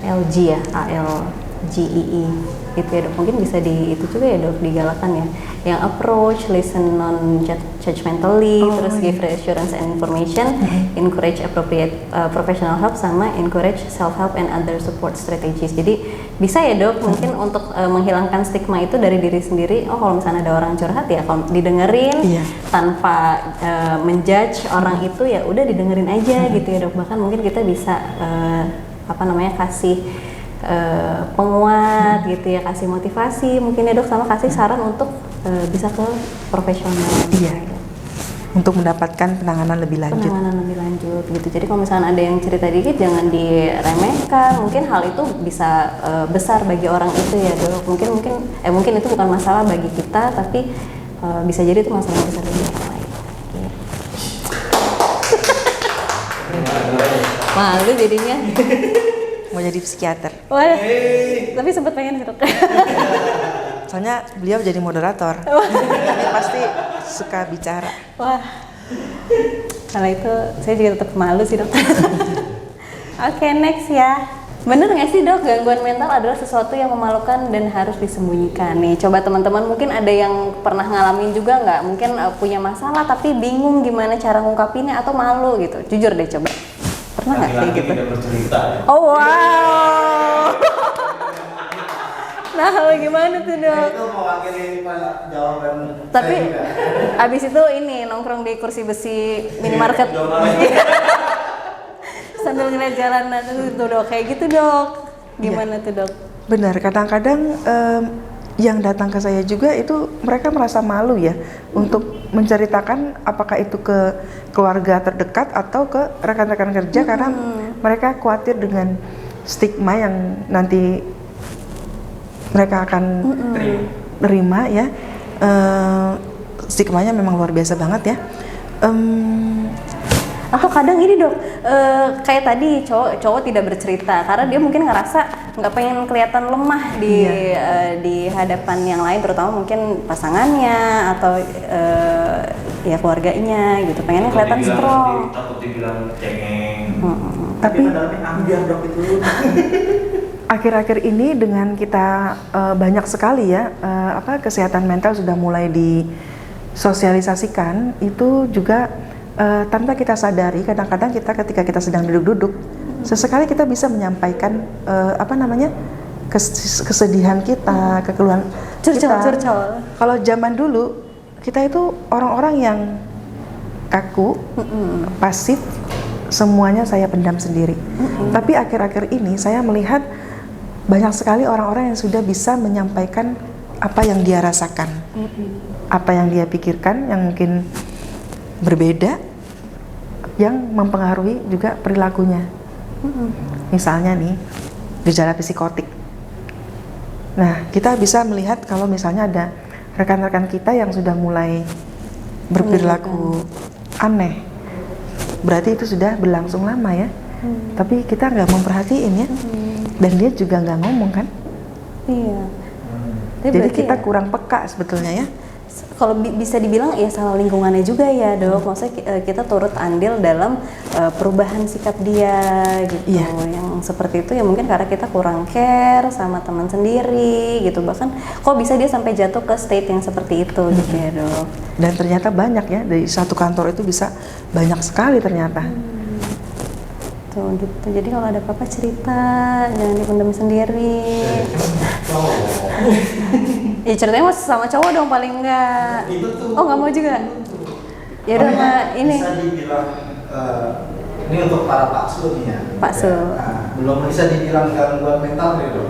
LG ya, ALGEE itu ya dok. Mungkin bisa itu juga ya dok digalakan ya, yang approach, listen non judgmentally, terus give reassurance and information, encourage appropriate professional help, sama encourage self help and other support strategies. Jadi bisa ya dok, mungkin untuk menghilangkan stigma itu dari diri sendiri. Oh, kalau misalnya ada orang curhat ya kalau didengerin, Iya. tanpa menjudge orang itu, ya udah didengerin aja gitu ya dok. Bahkan mungkin kita bisa kasih penguat gitu ya, kasih motivasi mungkin ya dok, sama kasih saran untuk bisa ke profesional. Iya. Untuk mendapatkan penanganan lebih lanjut. Penanganan lebih lanjut gitu. Jadi kalau misalnya ada yang cerita dikit jangan diremehkan. Mungkin hal itu bisa besar bagi orang itu ya dok. Mungkin itu bukan masalah bagi kita, tapi bisa jadi itu masalah yang besar bagi orang lain. Gitu. Malu jadinya. mau jadi psikiater. Wah, tapi sempat pengen sih dok. Soalnya beliau jadi moderator. Jadi pasti suka bicara. Wah, kalau itu saya juga tetap malu sih dok. Oke, next ya. Bener nggak sih dok, gangguan mental adalah sesuatu yang memalukan dan harus disembunyikan nih? Coba teman-teman mungkin ada yang pernah ngalamin juga nggak? Mungkin punya masalah tapi bingung gimana cara ngungkapinnya atau malu gitu. Jujur deh coba. Pernah nggak kayak gitu? Tidak bercerita ya. Oh wow. Nah, gimana tuh dok? Itu mewakili jawaban Tapi saya juga. abis itu ini nongkrong di kursi besi minimarket. Sambil ngeliat jalanan tuh dok, kayak gitu dok. Gimana tuh dok? Benar, kadang-kadang yang datang ke saya juga itu mereka merasa malu ya untuk menceritakan apakah itu ke keluarga terdekat atau ke rekan-rekan kerja karena mereka khawatir dengan stigma yang nanti mereka akan terima ya. Stigmanya memang luar biasa banget ya. Atau kadang ini dok, kayak tadi cowok tidak bercerita karena dia mungkin ngerasa nggak pengen kelihatan lemah di hadapan yang lain, terutama mungkin pasangannya atau ya keluarganya gitu, pengennya kelihatan strong. Takut dibilang cengeng. Tapi dalamnya ambiar dok itu. akhir-akhir ini dengan kita banyak sekali ya kesehatan mental sudah mulai disosialisasikan, itu juga tanpa kita sadari kadang-kadang kita ketika kita sedang duduk-duduk sesekali kita bisa menyampaikan kesedihan kita, kekeluhan kita. Curcol. Kalau zaman dulu kita itu orang-orang yang kaku, pasif, semuanya saya pendam sendiri. Tapi akhir-akhir ini saya melihat banyak sekali orang-orang yang sudah bisa menyampaikan apa yang dia rasakan, apa yang dia pikirkan, yang mungkin berbeda, yang mempengaruhi juga perilakunya. Misalnya nih, gejala psikotik. Nah, kita bisa melihat kalau misalnya ada rekan-rekan kita yang sudah mulai berperilaku aneh, berarti itu sudah berlangsung lama ya. Tapi kita nggak memperhatiin ya, dan dia juga nggak ngomong kan. Iya. Jadi kita kurang peka sebetulnya ya. Kalau bisa dibilang ya salah lingkungannya juga ya dok, maksudnya kita turut andil dalam perubahan sikap dia gitu. Yang seperti itu ya mungkin karena kita kurang care sama teman sendiri gitu, bahkan kok bisa dia sampai jatuh ke state yang seperti itu gitu ya dok. Dan ternyata banyak ya, dari satu kantor itu bisa banyak sekali ternyata. Tuh gitu, jadi kalau ada apa-apa cerita, jangan dipendam sendiri. Ya ceritanya mas sama cowok dong paling enggak. Oh nggak mau juga? Ya udah ini. Bisa dibilang ini untuk para paksu nih ya. Paksu. Nah, belum bisa dibilang gangguan mental nih dok.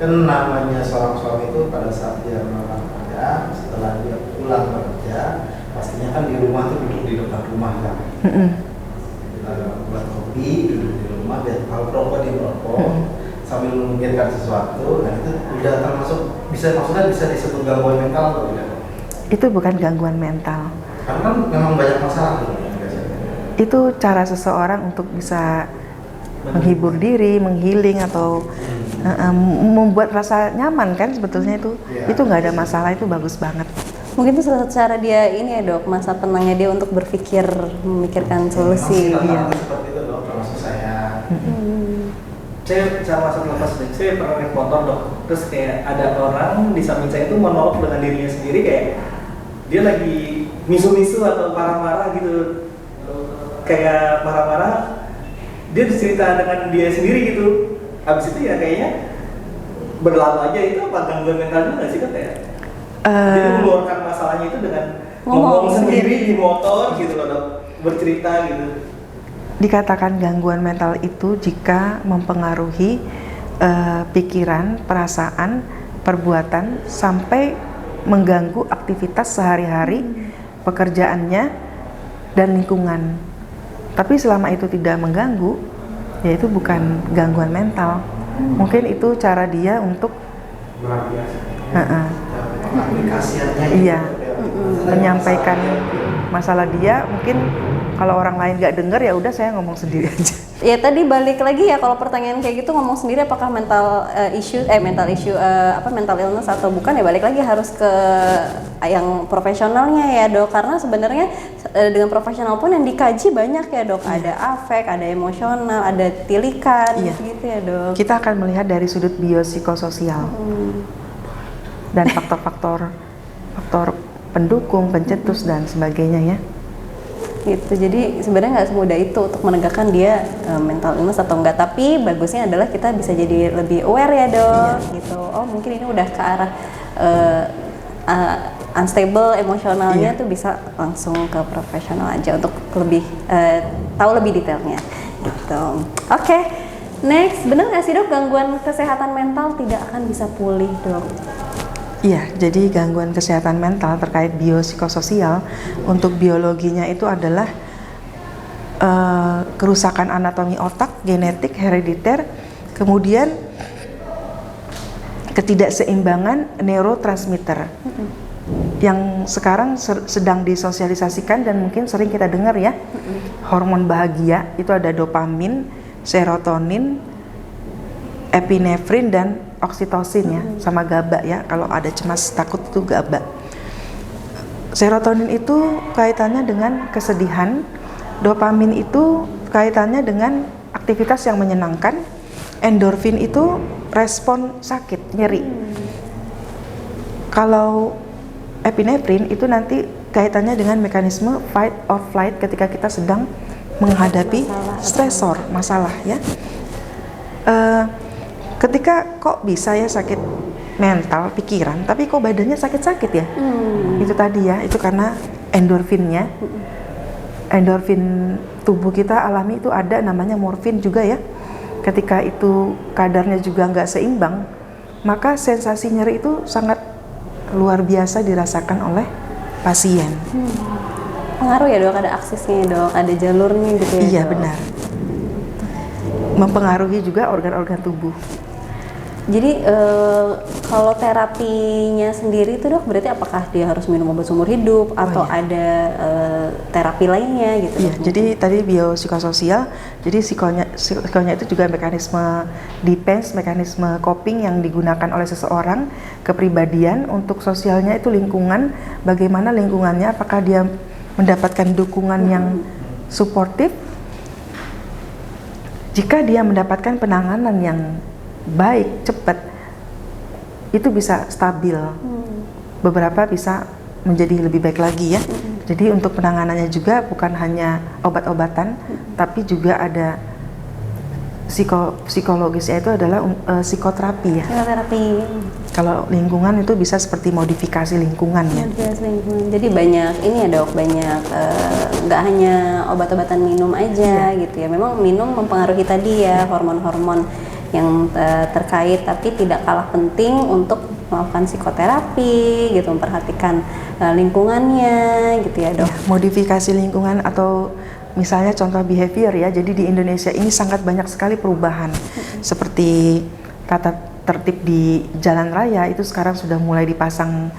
Kan namanya seorang suami itu pada saat dia melakukan kerja, setelah dia pulang bekerja, pastinya kan di rumah tuh duduk di depan rumah kan. Buat kopi, duduk di rumah, dan kalau rokok di rokok, sambil memikirkan sesuatu, nah itu udah termasuk maksudnya bisa disebut gangguan mental atau tidak? Itu bukan gangguan mental. Karena kan memang banyak masalah tuh biasanya. Itu cara seseorang untuk bisa menghibur diri, menghealing atau membuat rasa nyaman kan sebetulnya itu. Itu nggak ada masalah, itu bagus banget. Mungkin itu salah satu cara dia ini ya dok, masa tenangnya dia untuk memikirkan solusi. Iya. Seperti itu dok, termasuk saya. Saya sama satu lepas nih, saya pernah naik motor dok. Terus kayak ada orang di samping saya itu monolog dengan dirinya sendiri, kayak dia lagi misu-misu atau marah-marah gitu. Kayak marah-marah, dia cerita dengan dia sendiri gitu. Habis itu ya kayaknya berlalu aja, itu apa gangguan mental juga nggak sih kak ya? Jadi mengeluarkan masalahnya itu dengan ngomong sendiri di motor gitu loh dok, bercerita gitu. Dikatakan gangguan mental itu jika mempengaruhi pikiran, perasaan, perbuatan sampai mengganggu aktivitas sehari-hari, pekerjaannya, dan lingkungan. Tapi selama itu tidak mengganggu, ya itu bukan gangguan mental. Mungkin itu cara dia untuk Aplikasiannya iya, menyampaikan masalah dia. Mungkin kalau orang lain nggak dengar ya udah saya ngomong sendiri aja. Ya tadi balik lagi ya, kalau pertanyaan kayak gitu ngomong sendiri apakah mental mental illness atau bukan, ya balik lagi harus ke yang profesionalnya ya dok, karena sebenarnya dengan profesional pun yang dikaji banyak ya dok, ada afek, ada emosional, ada tilikan gitu ya dok. Kita akan melihat dari sudut biopsikososial dan faktor pendukung, pencetus dan sebagainya ya. Gitu, jadi sebenarnya nggak semudah itu untuk menegakkan dia mental illness atau enggak, tapi bagusnya adalah kita bisa jadi lebih aware ya dok, gitu. Oh mungkin ini udah ke arah unstable emosionalnya, tuh bisa langsung ke profesional aja untuk lebih tahu lebih detailnya, gitu. Oke. Next, benar nggak sih dok gangguan kesehatan mental tidak akan bisa pulih dok? Iya, jadi gangguan kesehatan mental terkait biopsikososial untuk biologinya itu adalah kerusakan anatomi otak, genetik, herediter, kemudian ketidakseimbangan neurotransmitter yang sekarang sedang disosialisasikan dan mungkin sering kita dengar ya. Hormon bahagia itu ada dopamin, serotonin, epinefrin dan oksitosin ya, sama GABA ya. Kalau ada cemas takut itu GABA. Serotonin itu kaitannya dengan kesedihan, dopamin itu kaitannya dengan aktivitas yang menyenangkan, endorfin itu respon sakit, nyeri. Kalau epinefrin itu nanti kaitannya dengan mekanisme fight or flight ketika kita sedang menghadapi stresor, masalah ya. Ketika kok bisa ya sakit mental, pikiran, tapi kok badannya sakit-sakit ya? Itu tadi ya, itu karena endorfinnya. Endorfin tubuh kita alami itu ada namanya morfin juga ya. Ketika itu kadarnya juga nggak seimbang, maka sensasi nyeri itu sangat luar biasa dirasakan oleh pasien. Pengaruh ya dok, ada aksesnya dok, ada jalurnya gitu ya? Iya dok? benar. Mempengaruhi juga organ-organ tubuh. Jadi kalau terapinya sendiri itu dok, berarti apakah dia harus minum obat seumur hidup atau ada terapi lainnya gitu? Iya, dok? jadi tadi biopsikososial, jadi psikonya itu juga mekanisme defense, mekanisme coping yang digunakan oleh seseorang, kepribadian. Untuk sosialnya itu lingkungan, bagaimana lingkungannya, apakah dia mendapatkan dukungan yang suportif. Jika dia mendapatkan penanganan yang baik, cepat, itu bisa stabil. Beberapa bisa menjadi lebih baik lagi ya. Jadi untuk penanganannya juga bukan hanya obat-obatan, tapi juga ada psikologisnya itu adalah psikoterapi ya. Psikoterapi. Kalau lingkungan itu bisa seperti modifikasi lingkungan ya. Modifikasi lingkungan. Jadi banyak ini ya dok, banyak nggak hanya obat-obatan minum aja gitu ya. Memang minum mempengaruhi tadi ya hormon-hormon yang terkait, tapi tidak kalah penting untuk melakukan psikoterapi gitu, memperhatikan lingkungannya gitu ya dok. Modifikasi lingkungan atau misalnya contoh behavior ya. Jadi di Indonesia ini sangat banyak sekali perubahan. Seperti tata tertib di jalan raya itu sekarang sudah mulai dipasang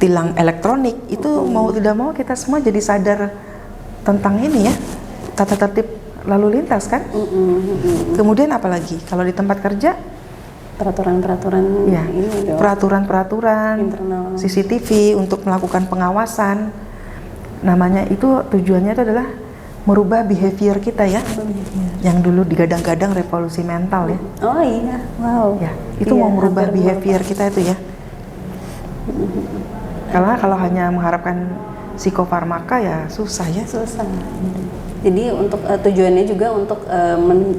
tilang elektronik. Itu mau tidak mau kita semua jadi sadar tentang ini ya, tata tertib lalu lintas kan. Kemudian apalagi kalau di tempat kerja peraturan-peraturan ya, ini dok. peraturan-peraturan Internal. CCTV untuk melakukan pengawasan. Namanya itu tujuannya itu adalah merubah behavior kita ya. Yang dulu digadang-gadang revolusi mental ya. Oh iya, wow. Ya, itu Iya, mau merubah hampir behavior kita itu ya. Karena kalau hanya mengharapkan psikofarmaka ya susah ya. susah. Jadi untuk tujuannya juga untuk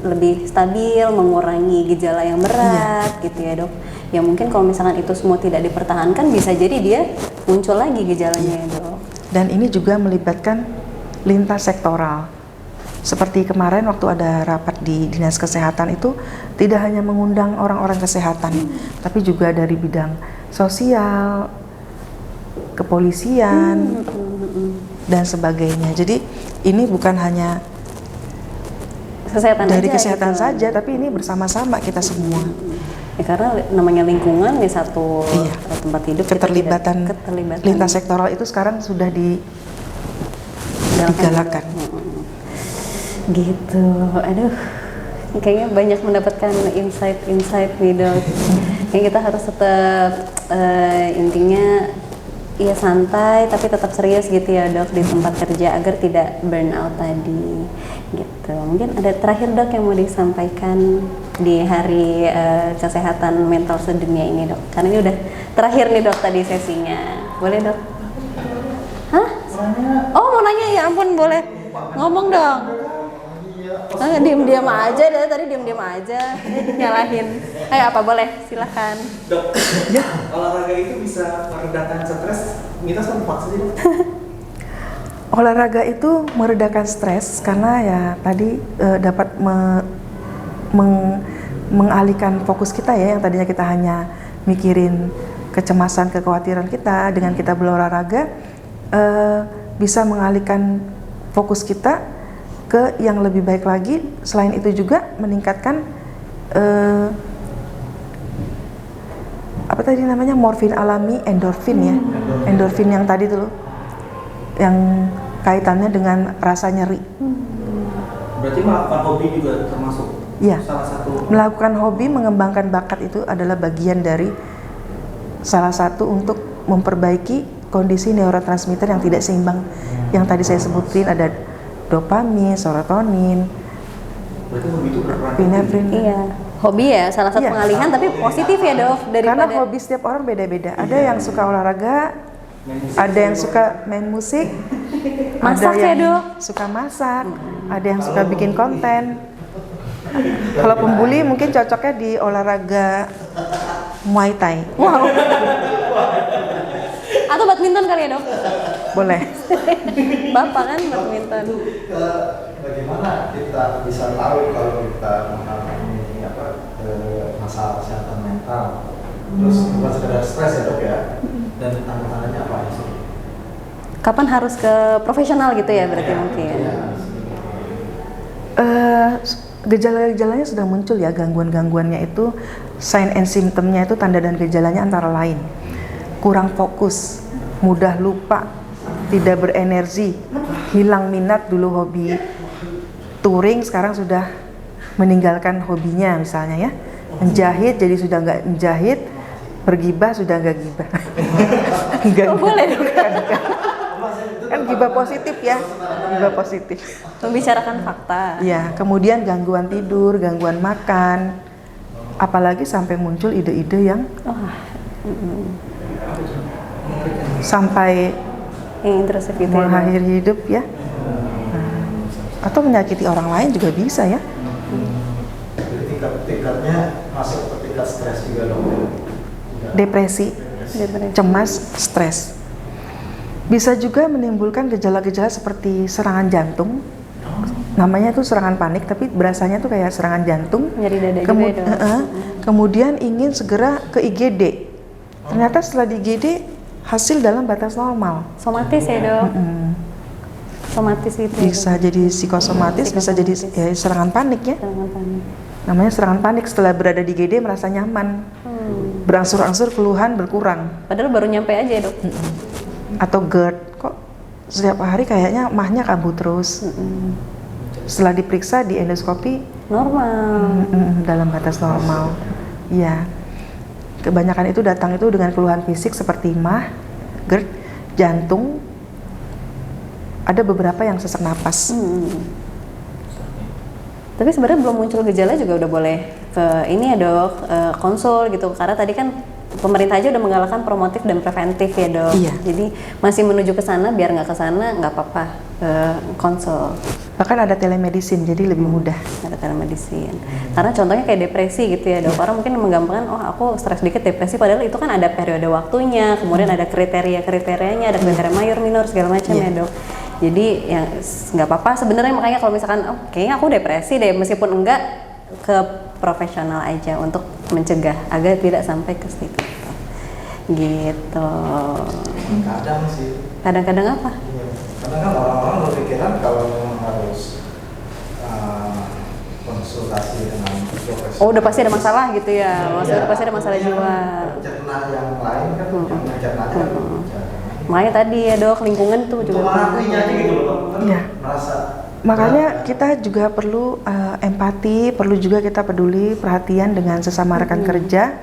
lebih stabil, mengurangi gejala yang berat gitu ya dok. Ya mungkin kalau misalkan itu semua tidak dipertahankan, bisa jadi dia muncul lagi gejalanya ya dok. Dan ini juga melibatkan lintas sektoral. Seperti kemarin waktu ada rapat di Dinas Kesehatan itu tidak hanya mengundang orang-orang kesehatan, tapi juga dari bidang sosial, kepolisian, dan sebagainya. Jadi ini bukan hanya Kesehatan dari aja, kesehatan gitu. saja, tapi ini bersama-sama kita semua. Ya, karena namanya lingkungan di satu Iya. tempat hidup, kita Keterlibatan keterlibatan lintas sektoral itu sekarang sudah Jalan digalakan. Gitu. Aduh, kayaknya banyak mendapatkan insight nih dok. Kayaknya kita harus tetap intinya ya santai tapi tetap serius gitu ya dok di tempat kerja agar tidak burn out tadi. Gitu. Mungkin ada terakhir dok yang mau disampaikan di hari kesehatan mental sedunia ini dok. Karena ini udah terakhir nih dok tadi sesinya. Boleh dok? Hah? Oh mau nanya, ya ampun, boleh ngomong dong. Diam-diam aja deh, tadi diam-diam aja nyalahin. Ayo apa, boleh, silahkan. Dok, olahraga itu bisa meredakan stres, mitos atau fakta sih dok? Olahraga itu meredakan stres karena ya tadi dapat mengalihkan fokus kita ya, yang tadinya kita hanya mikirin kecemasan, kekhawatiran kita. Dengan kita berolahraga bisa mengalihkan fokus kita ke yang lebih baik lagi. Selain itu juga meningkatkan apa tadi namanya, morfin alami, endorfin ya, endorfin yang tadi tuh, yang kaitannya dengan rasa nyeri. Berarti melakukan hobi juga termasuk ya, salah satu. Melakukan hobi, mengembangkan bakat itu adalah bagian dari salah satu untuk memperbaiki kondisi neurotransmitter yang tidak seimbang. Yang tadi saya sebutin ada dopamin, serotonin, Berarti hobi itu berperan. epinefrin. Iya, hobi ya salah satu Iya. pengalihan tapi positif ya dok Karena daripada. hobi setiap orang beda-beda. Ada yang suka olahraga, ada yang suka main musik, Masak ada ya, yang Dok? suka masak, ada yang suka bikin konten. Kalau pembuli mungkin cocoknya di olahraga Muay Thai. Wow. Atau badminton kali ya dok? Boleh. Bapak kan badminton. Bagaimana kita bisa tahu kalau kita mengalami masalah kesehatan mental, terus bukan sekedar stres ya dok ya, dan tanda-tandanya apa aja sih? Kapan harus ke profesional gitu ya berarti mungkin? Gejala-gejalanya sudah muncul ya, gangguan-gangguannya itu, sign and symptomnya itu, tanda dan gejalanya antara lain kurang fokus, mudah lupa, tidak berenergi, hilang minat. Dulu hobi touring, sekarang sudah meninggalkan hobinya misalnya ya. Menjahit jadi sudah nggak menjahit, bergibah sudah nggak gibah. Oh, boleh dong. Kan gibah positif ya, gibah positif. Membicarakan fakta. Ya, kemudian gangguan tidur, gangguan makan, apalagi sampai muncul ide-ide yang sampai Yang intrusif gitu ya. Dok? mengakhiri hidup ya. Atau menyakiti orang lain juga bisa ya. Jadi tingkatnya masuk ke tingkat stres juga dok. Depresi, Depresi. cemas, stres. Bisa juga menimbulkan gejala-gejala seperti serangan jantung. Namanya itu serangan panik, tapi berasanya tuh kayak serangan jantung. Nyeri dada juga ya dok. Kemudian ingin segera ke IGD. Ternyata setelah di IGD hasil dalam batas normal. Somatis ya dok? Somatis gitu ya, Bisa jadi psikosomatis, bisa jadi ya, serangan panik ya. Serangan panik. Namanya serangan panik. Setelah berada di IGD merasa nyaman, berangsur-angsur keluhan berkurang. Padahal baru nyampe aja ya dok? Atau GERD, kok setiap hari kayaknya mahnya kambuh terus. Setelah diperiksa di endoskopi Normal. dalam batas normal. Ya, kebanyakan itu datang itu dengan keluhan fisik seperti mah, GERD, jantung. Ada beberapa yang sesak napas. Tapi sebenarnya belum muncul gejala juga udah boleh ke ini ya dok, konsul gitu. Karena tadi kan pemerintah aja udah menggalakkan promotif dan preventif ya dok. Iya. Jadi masih menuju ke sana, biar nggak ke sana nggak apa-apa konsul. Bahkan ada telemedicine, jadi lebih mudah. Ada telemedicine. Karena contohnya kayak depresi gitu ya dok. Orang mungkin menggampangkan, oh aku stres dikit depresi, padahal itu kan ada periode waktunya, kemudian ada kriteria-kriterianya, ada kriteria mayor, minor segala macam ya dok. Jadi ya nggak apa-apa sebenarnya, makanya kalau misalkan oh kayaknya aku depresi deh, meskipun enggak, ke profesional aja untuk mencegah agar tidak sampai ke situ. Gitu. Kadang sih. Kadang-kadang apa? Iya. Karena kan orang-orang berpikiran kalau memang harus konsultasi dengan profesional. Oh udah pasti ada masalah gitu ya, maksudnya udah pasti ada masalah jiwa. Cerna yang lain kan, yang mencernanya kan. Makanya tadi ya dok, lingkungan tuh juga Untuk mengakuinya aja gitu loh, kan Iya. merasa Makanya kita juga perlu empati, perlu juga kita peduli, perhatian dengan sesama rekan kerja,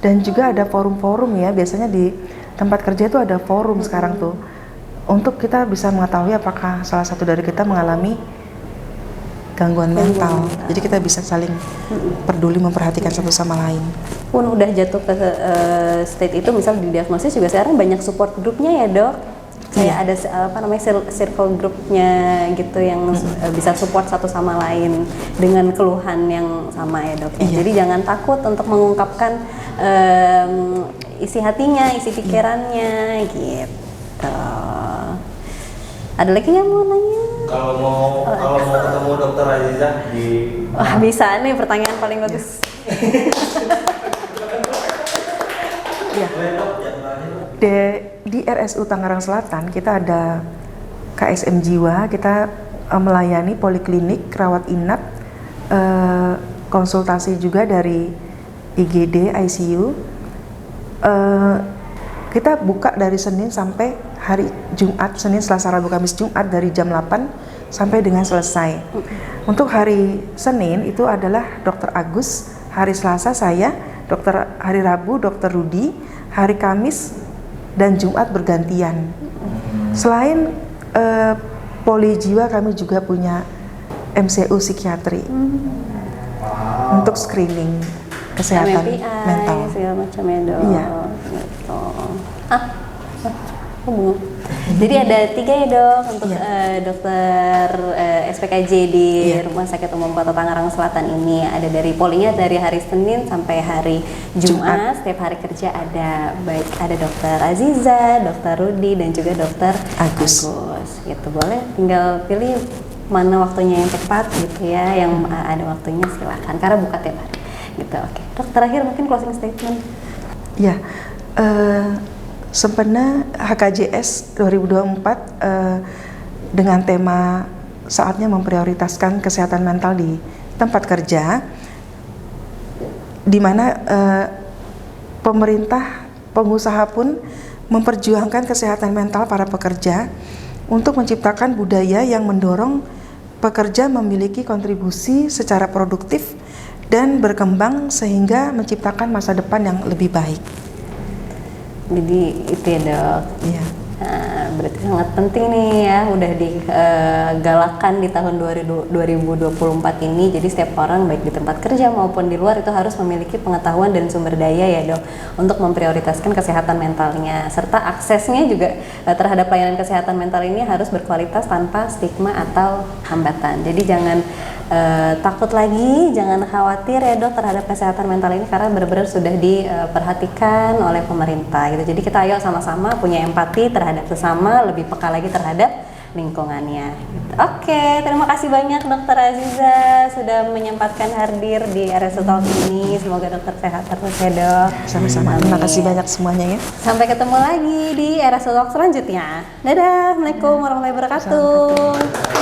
dan juga ada forum-forum ya. Biasanya di tempat kerja itu ada forum sekarang tuh, untuk kita bisa mengetahui apakah salah satu dari kita mengalami gangguan mental. Jadi kita bisa saling peduli, memperhatikan satu sama lain. Pun udah jatuh ke state itu, misal di diagnosis juga sekarang banyak support grupnya ya dok. Kayak ada apa namanya circle grupnya gitu yang bisa support satu sama lain dengan keluhan yang sama ya dok. Jadi jangan takut untuk mengungkapkan isi hatinya, isi pikirannya gitu. Ada lagi yang mau nanya? Kalau mau ketemu dokter Aziza di Wah bisa nih, pertanyaan paling bagus. Ya. Di RSU Tangerang Selatan kita ada KSM Jiwa, kita melayani poliklinik, rawat inap, konsultasi juga dari IGD, ICU. Kita buka dari Senin sampai hari Jumat, Senin, Selasa, Rabu, Kamis, Jumat dari jam 8 sampai dengan selesai. Untuk hari Senin itu adalah Dr. Agus, hari Selasa saya, hari Rabu Dr. Rudi, hari Kamis dan Jumat bergantian. Selain poli jiwa, kami juga punya MCU psikiatri untuk screening kesehatan MMPI, mental. segala macam ya dok. Iya. Gitu. Hubungan. Jadi ada 3 ya dok untuk dokter SPKJ di Rumah Sakit Umum Kota Tangerang Selatan ini. Ada dari polinya dari hari Senin sampai hari Jumat. Setiap hari kerja ada, baik ada dokter Aziza, dokter Rudi dan juga dokter Agus. Gitu, boleh tinggal pilih mana waktunya yang tepat gitu ya, yang ada waktunya silakan karena buka tiap hari. Gitu. Oke. Dok, terakhir mungkin closing statement. Ya. Sempena HKJS 2024 dengan tema saatnya memprioritaskan kesehatan mental di tempat kerja, di mana pemerintah, pengusaha pun memperjuangkan kesehatan mental para pekerja untuk menciptakan budaya yang mendorong pekerja memiliki kontribusi secara produktif dan berkembang sehingga menciptakan masa depan yang lebih baik. Jadi itu ya dok. Iya. Nah, berarti sangat penting nih ya, udah digalakan di tahun 2024 ini. Jadi setiap orang baik di tempat kerja maupun di luar itu harus memiliki pengetahuan dan sumber daya ya dok untuk memprioritaskan kesehatan mentalnya, serta aksesnya juga terhadap pelayanan kesehatan mental ini harus berkualitas tanpa stigma atau hambatan. Jadi jangan takut lagi, jangan khawatir ya dok terhadap kesehatan mental ini karena benar-benar sudah diperhatikan oleh pemerintah gitu. Jadi kita ayo sama-sama punya empati terhadap sesama, lebih peka lagi terhadap lingkungannya gitu. Oke, terima kasih banyak Dokter Aziza sudah menyempatkan hadir di RSU Talk ini. Semoga dokter sehat terus ya dok. Sama-sama. Terima kasih banyak semuanya ya. Sampai ketemu lagi di RSU Talk selanjutnya. Dadah, Assalamualaikum warahmatullahi wabarakatuh.